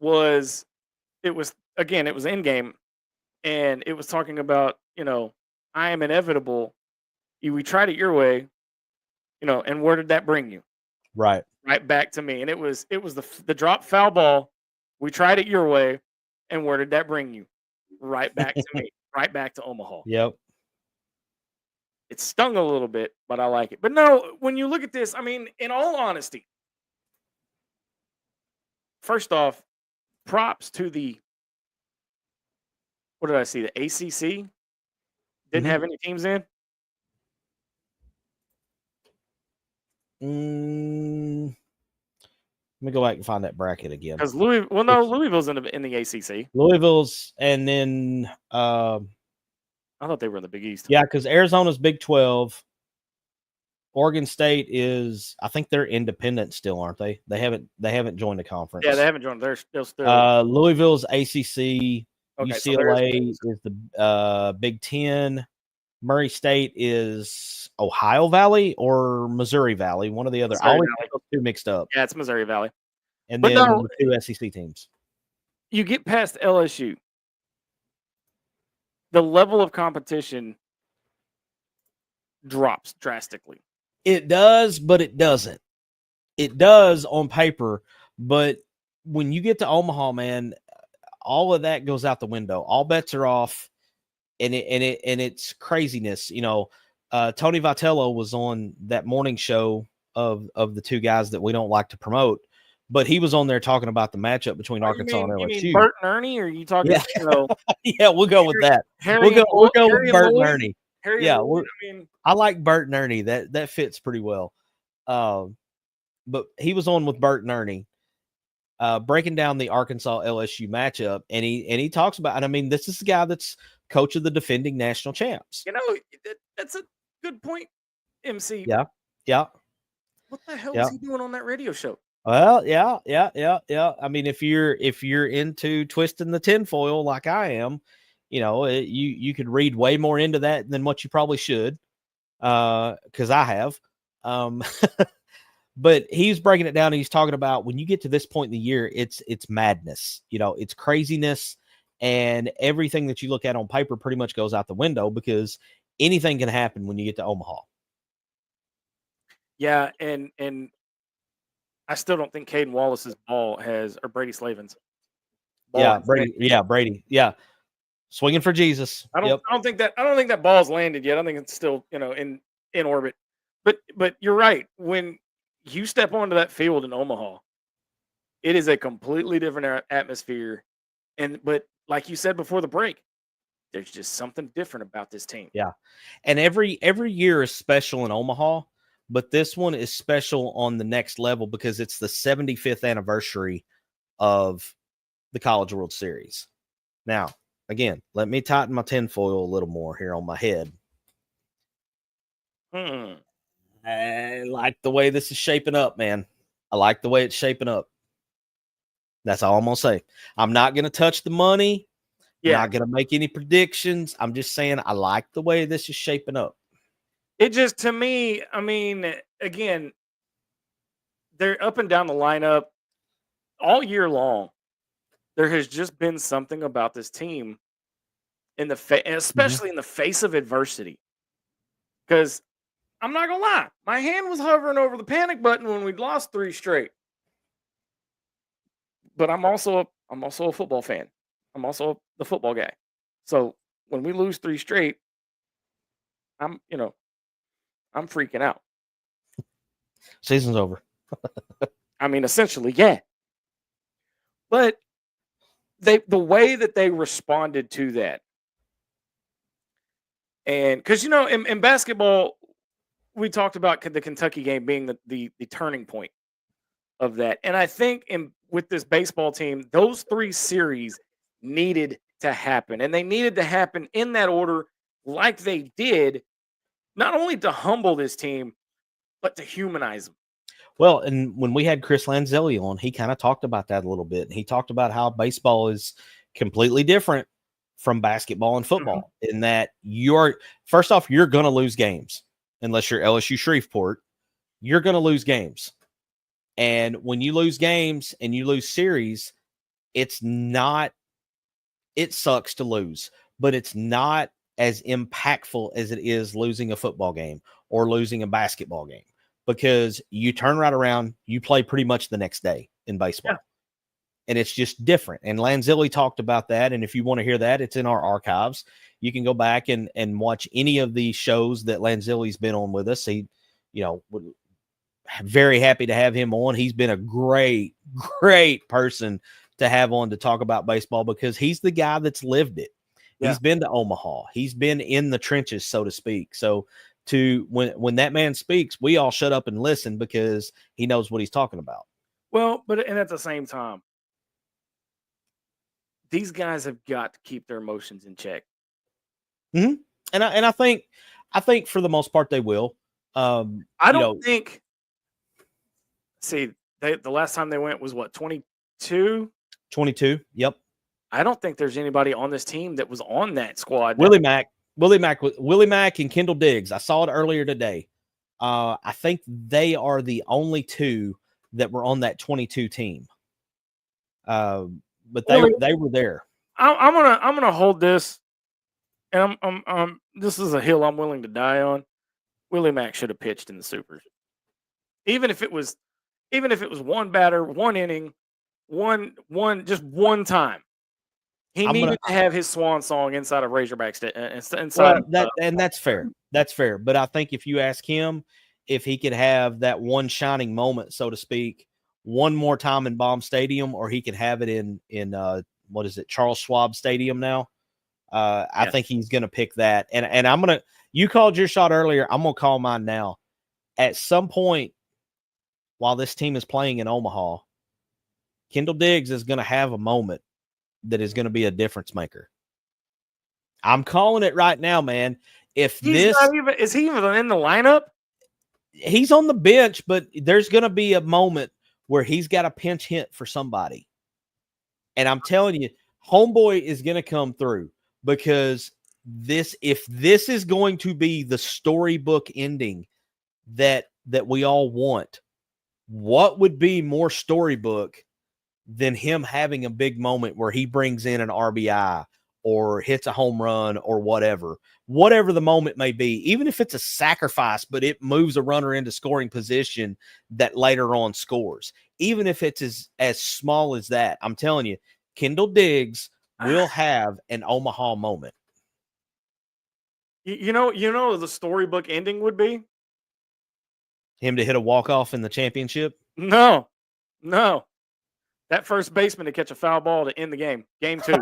was Endgame, and it was talking about, I am inevitable. We tried it your way, and where did that bring you? Right back to me. And it was the drop foul ball. We tried it your way, and where did that bring you? Right back to me. Right back to Omaha. Yep. It stung a little bit, but I like it. But no, when you look at this, in all honesty, first off, props to the, what did I see? The ACC didn't have any teams in. Let me go back and find that bracket again. Because Louisville's in the ACC. Louisville's, and then I thought they were in the Big East. Yeah, because Arizona's Big 12. Oregon State is, I think they're independent still, aren't they? They haven't joined the conference. Yeah, they haven't joined. They're still. Louisville's ACC. Okay, UCLA is the Big 10. Murray State is Ohio Valley or Missouri Valley, one or the other. I always get those two mixed up. Yeah, it's Missouri Valley. And then the two SEC teams. You get past LSU, the level of competition drops drastically. It does, but it doesn't. It does on paper, but when you get to Omaha, man, all of that goes out the window. All bets are off, and it's craziness. Tony Vitello was on that morning show of the two guys that we don't like to promote, but he was on there talking about the matchup between Arkansas and LSU. You mean Bert and Ernie, or are you talking? Yeah, yeah, we'll go with that. We'll go with Bert and Ernie. I like Bert and Ernie. That fits pretty well. But he was on with Bert and Ernie, breaking down the Arkansas LSU matchup, and he talks about. And this is the guy that's coach of the defending national champs. That's a good point, MC. Yeah. What the hell is he doing on that radio show? Well, yeah. I mean, if you're into twisting the tinfoil like I am, you could read way more into that than what you probably should, because I have. But he's breaking it down, and he's talking about when you get to this point in the year, it's madness. It's craziness, and everything that you look at on paper pretty much goes out the window because anything can happen when you get to Omaha. Yeah, and I still don't think Caden Wallace's ball or Brady Slavin's ball. Brady. Yeah. Swinging for Jesus. I don't think that ball's landed yet. I think it's still, in orbit. But you're right. When you step onto that field in Omaha, it is a completely different atmosphere. But like you said before the break, there's just something different about this team. Yeah. And every year is special in Omaha, but this one is special on the next level because it's the 75th anniversary of the College World Series. Now, again, let me tighten my tinfoil a little more here on my head. I like the way this is shaping up, man. I like the way it's shaping up. That's all I'm going to say. I'm not going to touch the money. Yeah. Not going to make any predictions. I'm just saying I like the way this is shaping up. It just, to me, I mean, again, they're up and down the lineup all year long. There has just been something about this team especially in the face of adversity. Because I'm not going to lie, my hand was hovering over the panic button when we'd lost 3 straight. But I'm also a football fan. I'm also the football guy. So when we lose 3 straight, I'm freaking out. Season's over. I mean, essentially, yeah. But the way that they responded to that, and because in basketball, we talked about the Kentucky game being the turning point of that, and I think with this baseball team, those 3 series needed to happen, and they needed to happen in that order, like they did. Not only to humble this team, but to humanize them. Well, and when we had Chris Lanzelli on, he kind of talked about that a little bit. He talked about how baseball is completely different from basketball and football in that first off, you're going to lose games unless you're LSU Shreveport. You're going to lose games. And when you lose games and you lose series, it sucks to lose, but it's not as impactful as it is losing a football game or losing a basketball game, because you turn right around, you play pretty much the next day in baseball. Yeah. And it's just different. And Lanzelli talked about that. And if you want to hear that, it's in our archives. You can go back and watch any of the shows that Lanzelli's been on with us. He, very happy to have him on. He's been a great, great person to have on to talk about baseball because he's the guy that's lived it. Yeah. He's been to Omaha. He's been in the trenches, so to speak. So when that man speaks, we all shut up and listen because he knows what he's talking about. Well, and at the same time, these guys have got to keep their emotions in check. Mm-hmm. And I think for the most part they will. I don't think. See, the last time they went was what, 22? 22. Yep. I don't think there's anybody on this team that was on that squad. Willie Mack and Kendall Diggs. I saw it earlier today. I think they are the only 2 that were on that 22 team. But they were there. I'm gonna hold this, and I'm this is a hill I'm willing to die on. Willie Mack should have pitched in the Supers, even if it was one batter, 1 inning, just one time. He needed to have his swan song inside of Razorback and that's fair. That's fair. But I think if you ask him if he could have that one shining moment, so to speak, one more time in Baum Stadium, or he could have it in what is it, Charles Schwab Stadium now. I think he's going to pick that. And you called your shot earlier. I'm going to call mine now. At some point while this team is playing in Omaha, Kendall Diggs is going to have a moment that is going to be a difference maker. I'm calling it right now, man. Is he even in the lineup? He's on the bench, but there's going to be a moment where he's got a pinch hit for somebody. And I'm telling you, homeboy is going to come through, because if this is going to be the storybook ending that we all want, what would be more storybook than him having a big moment where he brings in an RBI or hits a home run or whatever the moment may be, even if it's a sacrifice, but it moves a runner into scoring position that later on scores, even if it's as small as that. I'm telling you, Kendall Diggs will have an Omaha moment. You know, the storybook ending would be him to hit a walk-off in the championship. No. That first baseman to catch a foul ball to end the game. Game 2.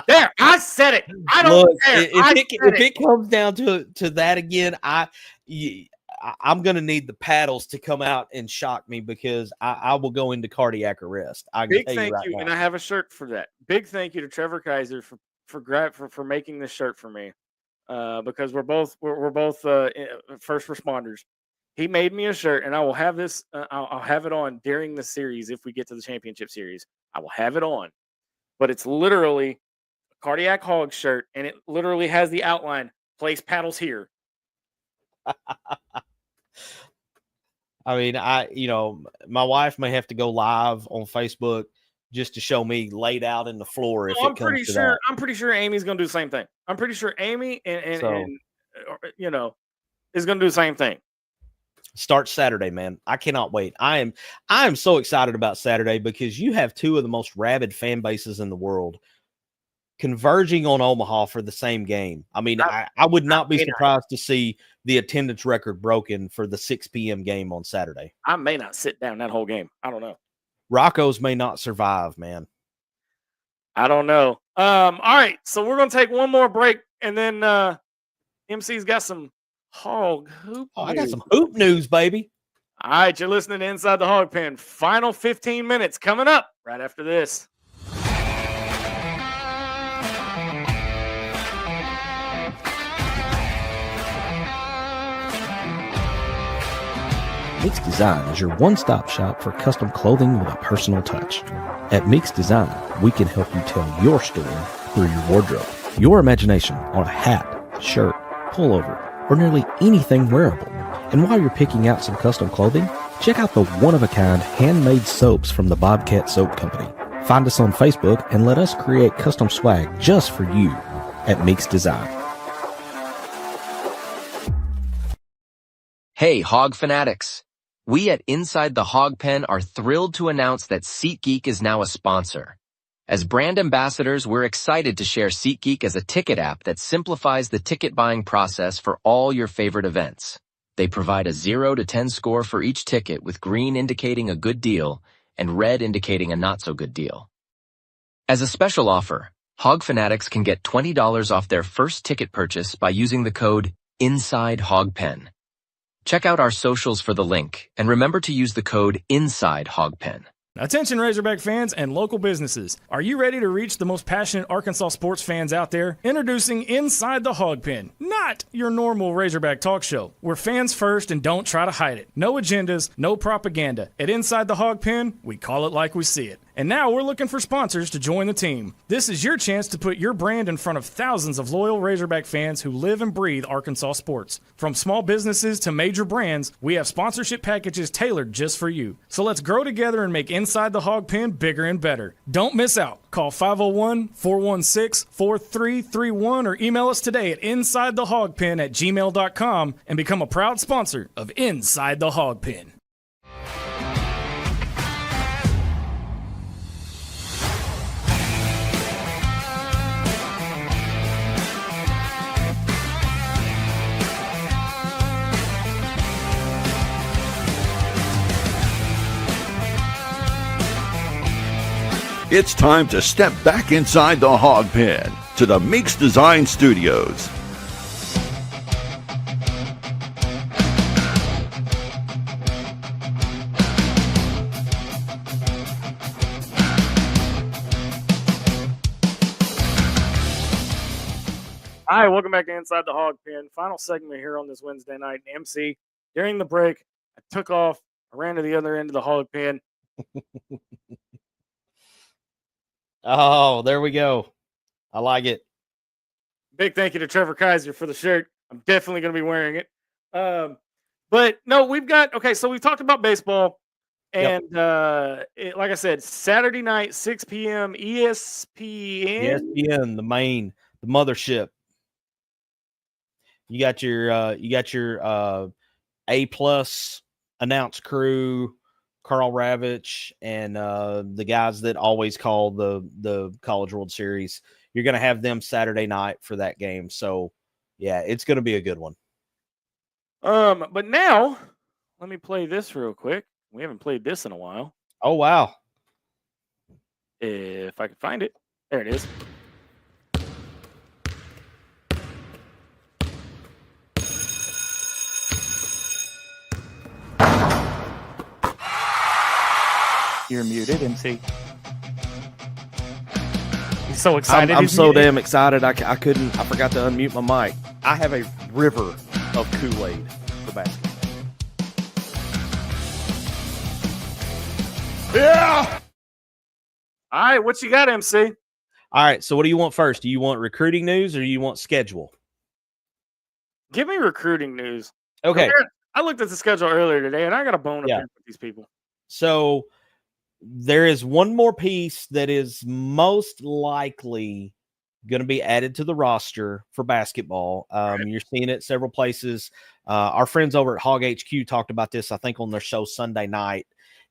There, I said it. I don't care. If it comes down to that again, I'm going to need the paddles to come out and shock me, because I will go into cardiac arrest. Big thank you, and I have a shirt for that. Big thank you to Trevor Kaiser for making this shirt for me, because we're both first responders. He made me a shirt, and I will have this. I'll have it on during the series if we get to the championship series. I will have it on, but it's literally a Cardiac Hog shirt, and it literally has the outline: place paddles here. I mean, my wife may have to go live on Facebook just to show me laid out in the floor. I'm pretty sure Amy's going to do the same thing. I'm pretty sure Amy and is going to do the same thing. Start Saturday, man. I cannot wait. I am so excited about Saturday, because you have two of the most rabid fan bases in the world converging on Omaha for the same game. I mean, I would not be surprised to see the attendance record broken for the 6 p.m. game on Saturday. I may not sit down that whole game. I don't know. Rocco's may not survive, man. I don't know. All right, so we're going to take one more break, and then MC's got some Hog hoop. I got some hoop news, baby. All right, you're listening to Inside the Hawg Pen. Final 15 minutes coming up right after this. Mix Design is your one-stop shop for custom clothing with a personal touch. At Mix Design, we can help you tell your story through your wardrobe. Your imagination on a hat, shirt, pullover, or nearly anything wearable. And while you're picking out some custom clothing, check out the one-of-a-kind handmade soaps from the Bobcat Soap Company. Find us on Facebook and let us create custom swag just for you at Mix Design. Hey, Hawg Fanatics! We at Inside The Hawg Pen are thrilled to announce that SeatGeek is now a sponsor. As brand ambassadors, we're excited to share SeatGeek as a ticket app that simplifies the ticket buying process for all your favorite events. They provide a 0 to 10 score for each ticket, with green indicating a good deal and red indicating a not-so-good deal. As a special offer, Hawg Fanatics can get $20 off their first ticket purchase by using the code Inside Hawg Pen. Check out our socials for the link, and remember to use the code Inside Hawg Pen. Attention Razorback fans and local businesses. Are you ready to reach the most passionate Arkansas sports fans out there? Introducing Inside the Hawg Pen, not your normal Razorback talk show. We're fans first and don't try to hide it. No agendas, no propaganda. At Inside the Hawg Pen, we call it like we see it. And now we're looking for sponsors to join the team. This is your chance to put your brand in front of thousands of loyal Razorback fans who live and breathe Arkansas sports. From small businesses to major brands, we have sponsorship packages tailored just for you. So let's grow together and make Inside the Hawg Pen bigger and better. Don't miss out. Call 501-416-4331 or email us today at insidethehogpen@gmail.com and become a proud sponsor of Inside the Hawg Pen. It's time to step back inside the Hawg Pen to the Mix Design Studios. Hi, welcome back to Inside the Hawg Pen. Final segment here on this Wednesday night. MC, during the break, I took off I ran to the other end of the hog pen. Oh, there we go. I like it. Big thank you to Trevor Kaiser for the shirt. I'm definitely going to be wearing it. But no, we've got, okay, so we've talked about baseball. And like I said, Saturday night, 6 p.m. ESPN. ESPN, the mothership. You got your A+ announced crew, Carl Ravitch, and the guys that always call the College World Series. You're going to have them Saturday night for that game. So, yeah, it's going to be a good one. But now, let me play this real quick. We haven't played this in a while. Oh, wow. If I can find it. There it is. You're muted, MC. He's so excited. I'm so damn excited. I forgot to unmute my mic. I have a river of Kool-Aid for basketball. Yeah. All right, what you got, MC? All right, so what do you want first? Do you want recruiting news or do you want schedule? Give me recruiting news. Okay. I looked at the schedule earlier today, and I got a bone to pick with these people. So there is one more piece that is most likely going to be added to the roster for basketball. You're seeing it several places. Our friends over at Hawg HQ talked about this, I think, on their show Sunday night.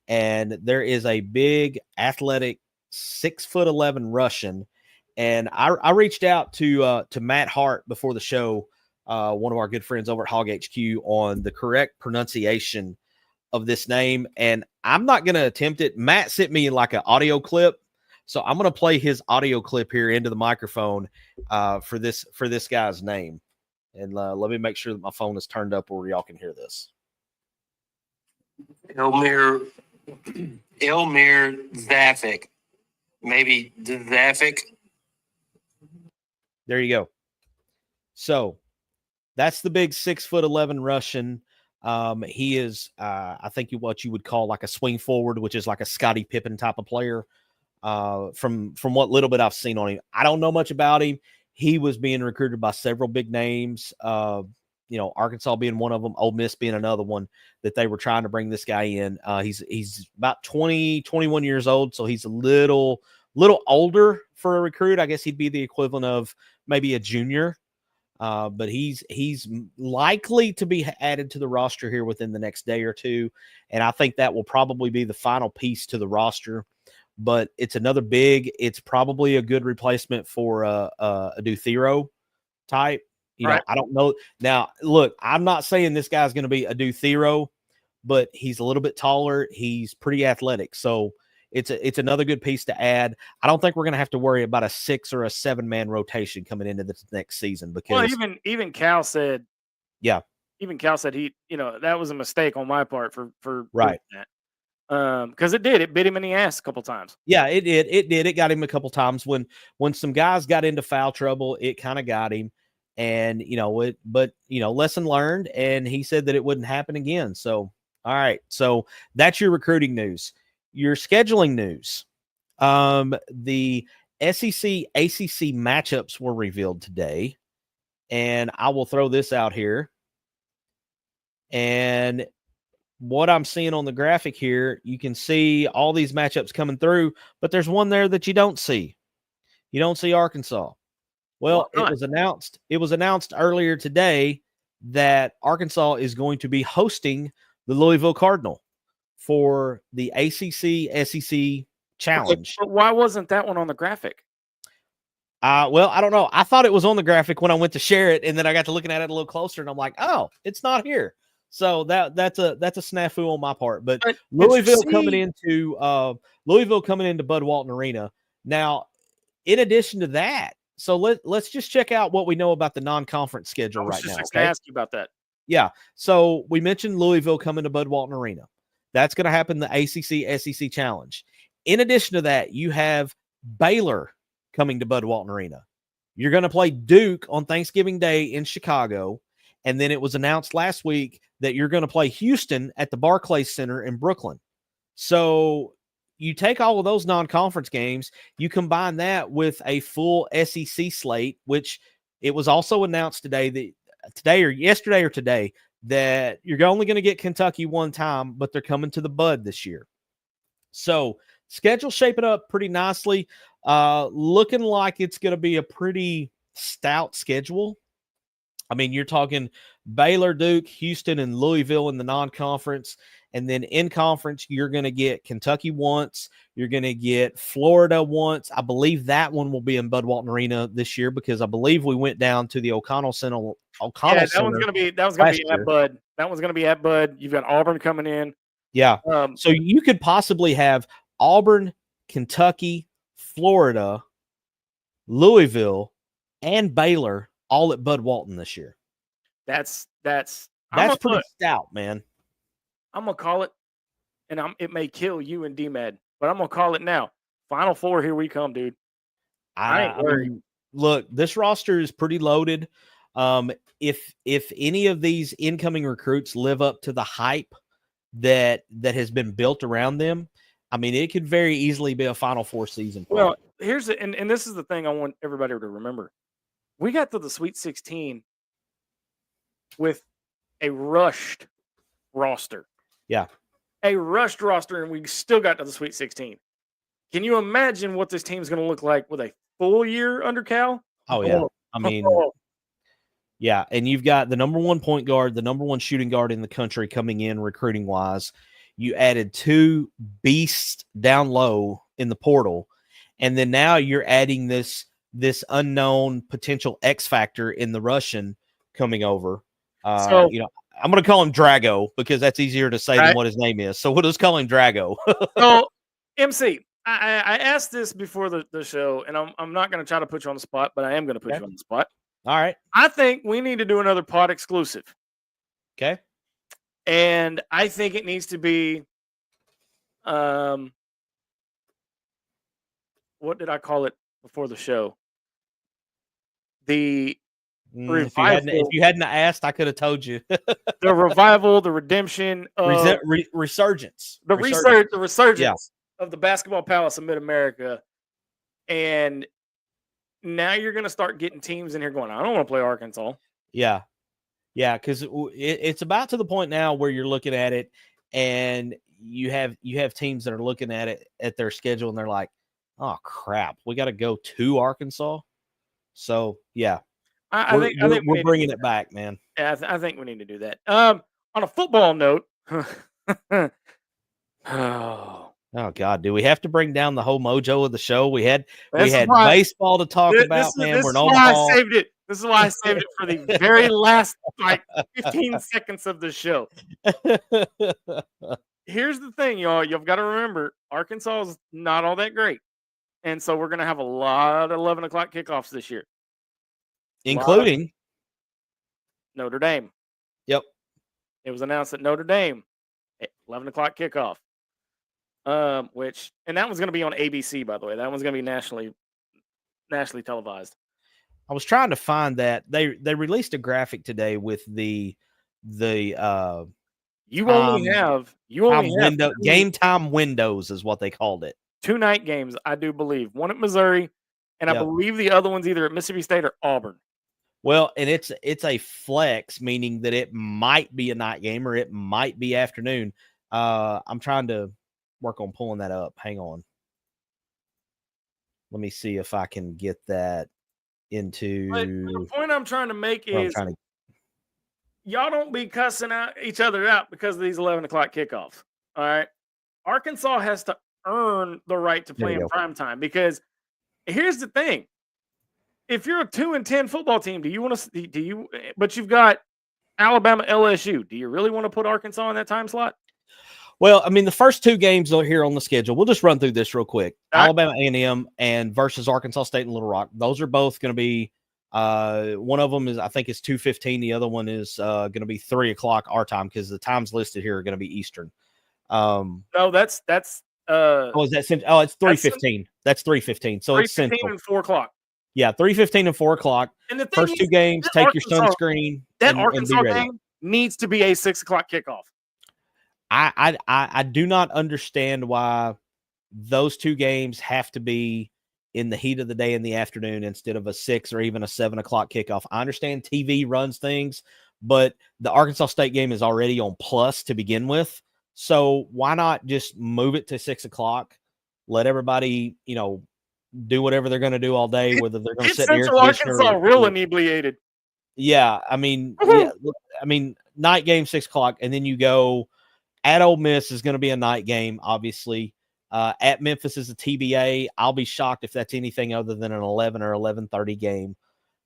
And there is a big athletic 6'11" Russian. And I reached out to Matt Hart before the show, one of our good friends over at Hawg HQ, on the correct pronunciation of this name. And I'm not going to attempt it. Matt sent me like an audio clip. So I'm going to play his audio clip here into the microphone for this guy's name. And let me make sure that my phone is turned up where y'all can hear this. Elmir Zafik. Maybe Zafik. There you go. So that's the big 6'11" Russian. He is, I think, what you would call like a swing forward, which is like a Scottie Pippen type of player. From what little bit I've seen on him, I don't know much about him. He was being recruited by several big names. Arkansas being one of them, Ole Miss being another one that they were trying to bring this guy in. He's about 20, 21 years old, so he's a little older for a recruit. I guess he'd be the equivalent of maybe a junior. But he's likely to be added to the roster here within the next day or two. And I think that will probably be the final piece to the roster. But it's another big, it's probably a good replacement for a Duthero type. I don't know. Now, look, I'm not saying this guy's going to be a Duthero, but he's a little bit taller. He's pretty athletic. So it's another good piece to add. I don't think we're going to have to worry about a 6 or a 7-man rotation coming into this next season, because even Cal said, even Cal said that was a mistake on my part for right that. Because it bit him in the ass a couple times. Yeah, it did. It got him a couple times when some guys got into foul trouble. It kind of got him, and lesson learned. And he said that it wouldn't happen again. So, all right. So that's your recruiting news. Your scheduling news. The SEC ACC matchups were revealed today, and I will throw this out here. And what I'm seeing on the graphic here, you can see all these matchups coming through, but there's one there that you don't see. You don't see Arkansas. Well, it was announced earlier today that Arkansas is going to be hosting the Louisville Cardinal for the ACC SEC Challenge. But why wasn't that one on the graphic? Well, I don't know. I thought it was on the graphic when I went to share it, and then I got to looking at it a little closer, and I'm like, oh, it's not here. So that's a snafu on my part. But Louisville coming into Bud Walton Arena. Now, in addition to that, so let's just check out what we know about the non-conference schedule right now. I was just going to ask you about that. Yeah. So we mentioned Louisville coming to Bud Walton Arena. That's going to happen in the ACC SEC Challenge. In addition to that, you have Baylor coming to Bud Walton Arena. You're going to play Duke on Thanksgiving Day in Chicago. And then it was announced last week that you're going to play Houston at the Barclays Center in Brooklyn. So you take all of those non-conference games, you combine that with a full SEC slate, which it was also announced today that you're only going to get Kentucky one time, but they're coming to the Bud this year. So schedule shaping up pretty nicely. Looking like it's going to be a pretty stout schedule. I mean, you're talking Baylor, Duke, Houston, and Louisville in the non-conference. And then in conference, you're going to get Kentucky once. You're going to get Florida once. I believe that one will be in Bud Walton Arena this year because I believe we went down to the O'Connell Center. That one's going to be at Bud. That one's going to be at Bud. You've got Auburn coming in. Yeah. So you could possibly have Auburn, Kentucky, Florida, Louisville, and Baylor all at Bud Walton this year. That's pretty stout, man. I'm gonna call it, and it may kill you and DMAD, but I'm gonna call it now. Final Four, here we come, dude. I ain't worried. Look, this roster is pretty loaded. If any of these incoming recruits live up to the hype that has been built around them, I mean, it could very easily be a Final Four season. Well, and this is the thing I want everybody to remember. We got to the Sweet 16 with a rushed roster. Yeah. A rushed roster, and we still got to the Sweet 16. Can you imagine what this team's going to look like with a full year under Cal? Oh, yeah. I mean, yeah, and you've got the number one point guard, the number one shooting guard in the country coming in recruiting-wise. You added 2 beasts down low in the portal, and then now you're adding this unknown potential X factor in the Russian coming over. I'm going to call him Drago because that's easier to say than what his name is. So we'll just call him Drago. So, MC, I asked this before the show, and I'm not going to try to put you on the spot, but I am going to put you on the spot. All right. I think we need to do another pod exclusive. Okay. And I think it needs to be, what did I call it before the show? The revival. If you hadn't asked, I could have told you. The revival, the redemption, resurgence. The resurgence of the Basketball Palace of Mid-America. And now you're going to start getting teams in here going, I don't want to play Arkansas. Yeah. Yeah, because it's about to the point now where you're looking at it and you have teams that are looking at it at their schedule and they're like, oh, crap, we got to go to Arkansas. So, yeah. I think we're bringing it back, man. Yeah, I think we need to do that. On a football note, oh God, do we have to bring down the whole mojo of the show? We had baseball to talk about, man. We're in Omaha. This is why I saved it for the very last 15 seconds of the show. Here's the thing, y'all. You've got to remember, Arkansas is not all that great, and so we're going to have a lot of 11 o'clock kickoffs this year. Including Notre Dame. Yep. It was announced that Notre Dame, 11 o'clock kickoff. And that one's going to be on ABC, by the way. That one's going to be nationally televised. I was trying to find that. They released a graphic today with the game time windows is what they called it. 2 night games, I do believe. One at Missouri, and I believe the other one's either at Mississippi State or Auburn. Well, and it's a flex, meaning that it might be a night game or it might be afternoon. I'm trying to work on pulling that up. Hang on. Let me see if I can get that into. But the point I'm trying to make is y'all don't be cussing out each other out because of these 11 o'clock kickoffs. All right. Arkansas has to earn the right to play in prime time because here's the thing. If you're a 2-10 football team, but you've got Alabama, LSU. Do you really want to put Arkansas in that time slot? Well, I mean, the first 2 games are here on the schedule. We'll just run through this real quick. Alabama A&M and versus Arkansas State and Little Rock. Those are both going to be one of them is, I think it's 2:15. The other one is going to be 3 o'clock our time because the times listed here are going to be Eastern. No, that's is that it's 3:15. That's 3:15. So it's Central. And 4 o'clock. Yeah, 3:15 and 4 o'clock. And the thing First is, 2 games, that take your Arkansas- sunscreen That and be Arkansas ready. game needs to be a 6 o'clock kickoff. I do not understand why those 2 games have to be in the heat of the day in the afternoon instead of a 6 or even a 7 o'clock kickoff. I understand TV runs things, but the Arkansas State game is already on Plus to begin with. So why not just move it to 6 o'clock? Let everybody, do whatever they're going to do all day, whether they're going to sit in the air Central conditioner Arkansas or- real inebriated. Yeah, I mean, night game 6 o'clock, and then you go at Ole Miss is going to be a night game, obviously. At Memphis is a TBA. I'll be shocked if that's anything other than an 11 or 11:30 game.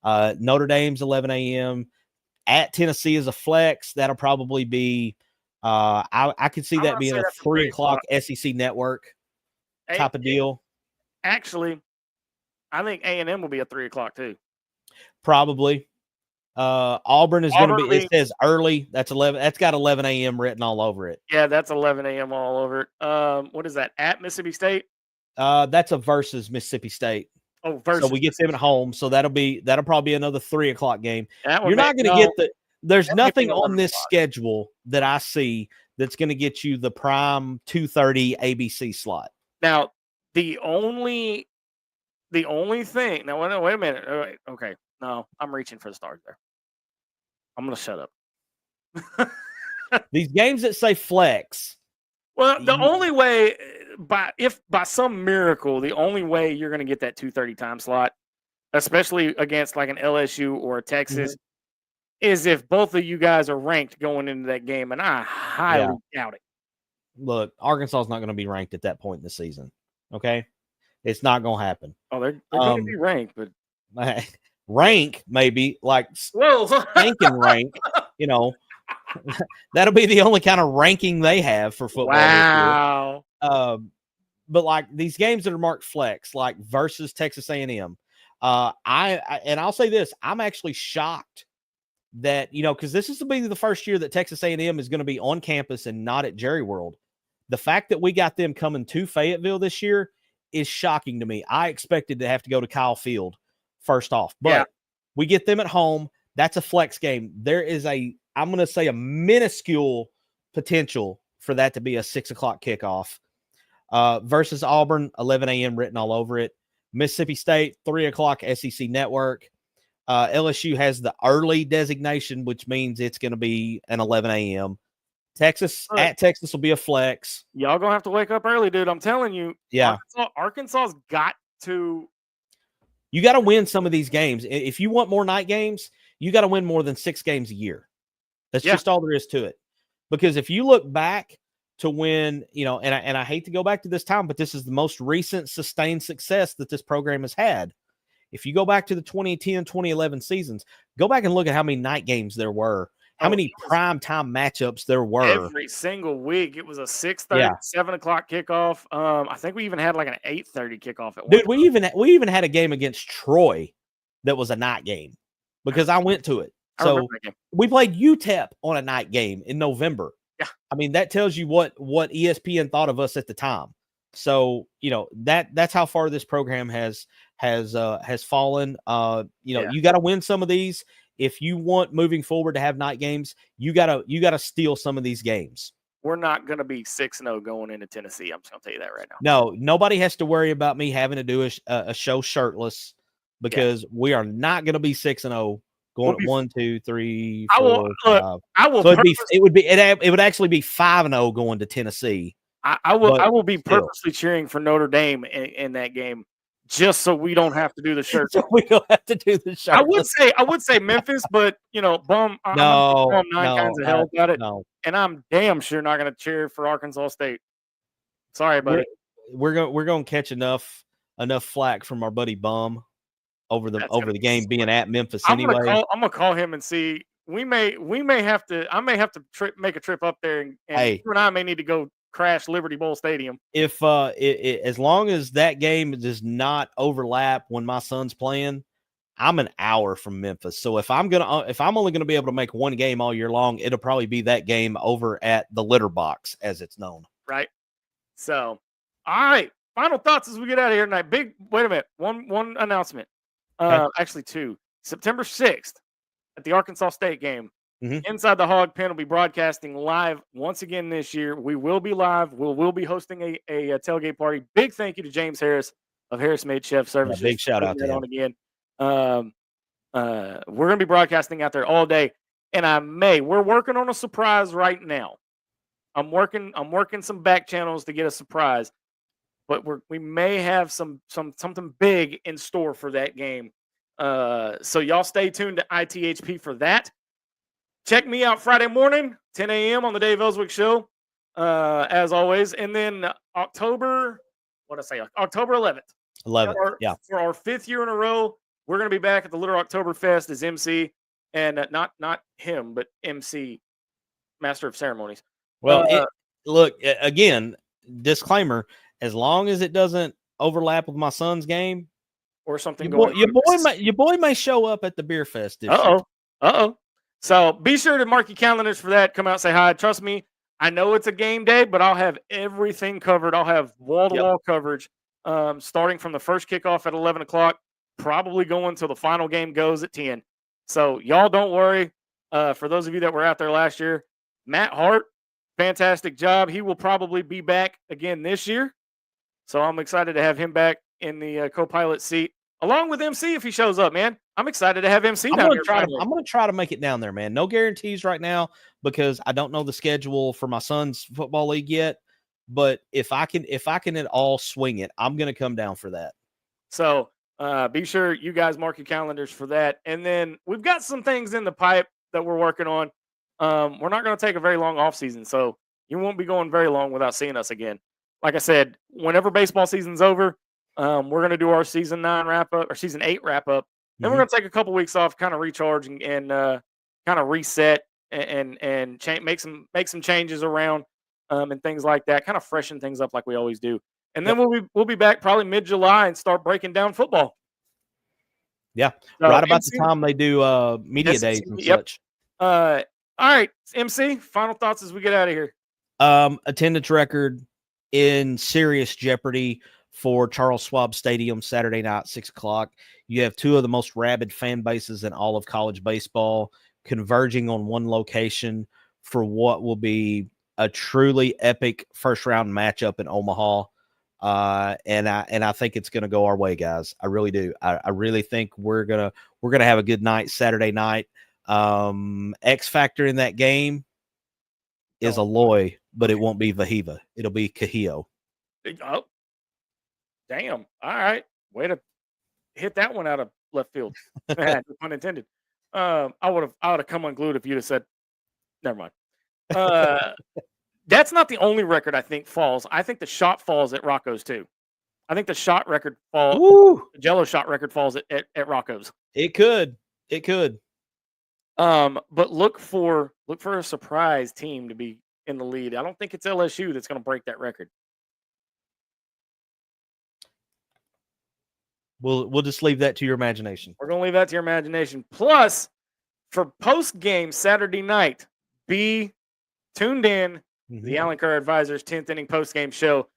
Notre Dame's 11 a.m. At Tennessee is a flex. That'll probably be. I could see that being a 3 o'clock SEC network type of deal. Actually, I think A&M will be at 3 o'clock too. Probably. Auburn is going to be. It says early. That's 11. That's got 11 a.m. written all over it. Yeah, that's 11 a.m. all over it. What is that? At Mississippi State? That's a versus Mississippi State. Oh, versus. So we get them at home. So that'll probably be another 3 o'clock game. You're not going to get the. There's nothing on this schedule that I see that's going to get you the prime 2:30 ABC slot. Now, the only thing. Now, wait a minute. Okay, no, I'm reaching for the stars there. I'm going to shut up. These games that say flex. Well, the only way, by some miracle, the only way you're going to get that 2:30 time slot, especially against like an LSU or a Texas, is if both of you guys are ranked going into that game, and I highly doubt it. Look, Arkansas is not going to be ranked at that point in the season. Okay, it's not going to happen. Oh, they're going to be ranked, but rank maybe like spanking rank. That'll be the only kind of ranking they have for football. Wow. But like these games that are marked flex, like versus Texas A&M, I'll say this: I'm actually shocked that because this is to be the first year that Texas A&M is going to be on campus and not at Jerry World. The fact that we got them coming to Fayetteville this year is shocking to me. I expected to have to go to Kyle Field first off, but we get them at home. That's a flex game. There is I'm going to say a minuscule potential for that to be a 6 o'clock kickoff versus Auburn, 11 a.m. written all over it. Mississippi State, 3 o'clock SEC network. LSU has the early designation, which means it's going to be an 11 a.m. Texas at Texas will be a flex. Y'all going to have to wake up early, dude. I'm telling you. Yeah. Arkansas's got to. You got to win some of these games. If you want more night games, you got to win more than 6 games a year. That's just all there is to it. Because if you look back to when, and I hate to go back to this time, but this is the most recent sustained success that this program has had. If you go back to the 2010, 2011 seasons, go back and look at how many night games there were, how many prime time matchups there were. Every single week, it was a 6:30, 7 o'clock kickoff. I think we even had like an 8:30 kickoff at one. Dude, we even had a game against Troy that was a night game because I went to it. So we played UTEP on a night game in November. Yeah, I mean that tells you what ESPN thought of us at the time. So that's how far this program has fallen. You got to win some of these if you want moving forward to have night games. You gotta steal some of these games. We're not going to be 6-0 going into Tennessee. I'm just going to tell you that right now. No, nobody has to worry about me having to do a show shirtless because we are not going to be 6-0 going at 1, 2, 3, 4, 5. So it would actually be 5-0 going to Tennessee. I will be purposely cheering for Notre Dame in that game, just so we don't have to do the shirt. So we don't have to do the shirt. I would say Memphis, but bum. I'm nine kinds of hell about it. No. And I'm damn sure not going to cheer for Arkansas State. Sorry, buddy. We're going to catch enough flack from our buddy Bum over the game being at Memphis anyway. I'm gonna call him and see. I may have to make a trip up there, and you and I may need to go crash Liberty Bowl Stadium. If as long as that game does not overlap when my son's playing, I'm an hour from Memphis. So if I'm only gonna be able to make one game all year long, it'll probably be that game over at the Litter Box, as it's known. Right. So, all right. Final thoughts as we get out of here tonight. Wait a minute. One announcement. Actually, 2. September 6th at the Arkansas State game. Mhm. Inside the Hawg Pen will be broadcasting live once again this year. We will be live. We'll be hosting a tailgate party. Big thank you to James Harris of Harris Made Chef Services. Big shout out to him. Again. We're going to be broadcasting out there all day. And we're working on a surprise right now. I'm working some back channels to get a surprise, but we may have something big in store for that game. So y'all stay tuned to ITHP for that. Check me out Friday morning, 10 a.m. on the Dave Ellswick Show, as always. And then October 11th. 11th, For our 5th year in a row, we're going to be back at the Little Oktoberfest as MC, and not him, but MC, Master of Ceremonies. Well, look, again, disclaimer, as long as it doesn't overlap with my son's game or something your boy may show up at the beer fest this year. So be sure to mark your calendars for that. Come out, say hi. Trust me, I know it's a game day, but I'll have everything covered. I'll have wall-to-wall coverage, starting from the first kickoff at 11 o'clock, probably going till the final game goes at 10. So y'all don't worry. For those of you that were out there last year, Matt Hart, fantastic job. He will probably be back again this year. So I'm excited to have him back in the co-pilot seat, along with MC if he shows up, man. I'm excited to have MC down here. I'm going to try to make it down there, man. No guarantees right now because I don't know the schedule for my son's football league yet. But if I can at all swing it, I'm going to come down for that. So be sure you guys mark your calendars for that. And then we've got some things in the pipe that we're working on. We're not going to take a very long off season, so you won't be going very long without seeing us again. Like I said, whenever baseball season's over, we're going to do our season 9 wrap up or season 8 wrap up. Then we're going to take a couple weeks off, kind of recharge and kind of reset and make some changes around and things like that. Kind of freshen things up like we always do. And then we'll be back probably mid-July and start breaking down football. Yeah, right about the time they do media days and such. All right, MC, final thoughts as we get out of here. Attendance record in serious jeopardy for Charles Schwab Stadium Saturday night, 6 o'clock. You have 2 of the most rabid fan bases in all of college baseball converging on one location for what will be a truly epic first round matchup in Omaha. And I think it's going to go our way, guys. I really do. I really think we're going to have a good night Saturday night. X factor in that game is Aloy, but it won't be Vahiva. It'll be Cahillo. Oh, damn. All right. Way to hit that one out of left field. No pun intended. I would have come unglued if you'd have said, never mind. That's not the only record I think falls. I think the shot falls at Rocco's too. I think the shot record falls. The Jello shot record falls at Rocco's. It could. But look for a surprise team to be in the lead. I don't think it's LSU that's going to break that record. We'll just leave that to your imagination. We're going to leave that to your imagination. Plus, for post-game Saturday night, be tuned in to the Allen Kerr Advisors 10th inning post-game show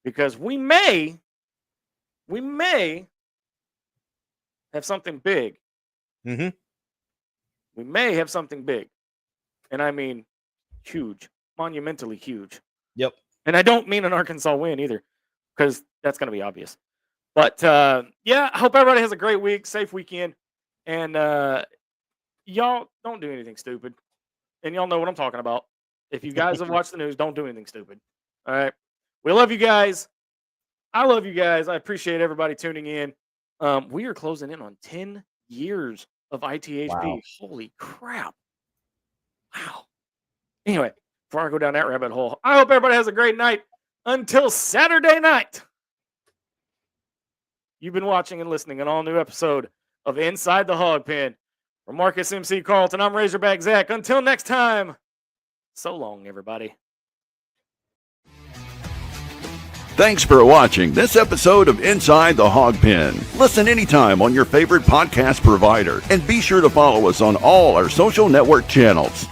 because we may have something big. Mm-hmm. We may have something big. And I mean huge, monumentally huge. Yep. And I don't mean an Arkansas win either because that's going to be obvious. But, yeah, I hope everybody has a great week, safe weekend. And y'all don't do anything stupid. And y'all know what I'm talking about. If you guys have watched the news, don't do anything stupid. All right. We love you guys. I love you guys. I appreciate everybody tuning in. We are closing in on 10 years of ITHP. Wow. Holy crap. Wow. Anyway, before I go down that rabbit hole, I hope everybody has a great night. Until Saturday night. You've been watching and listening an all-new episode of Inside the Hawg Pen. For Marcus MC Carlton, I'm Razorback Zach. Until next time, so long, everybody. Thanks for watching this episode of Inside the Hawg Pen. Listen anytime on your favorite podcast provider, and be sure to follow us on all our social network channels.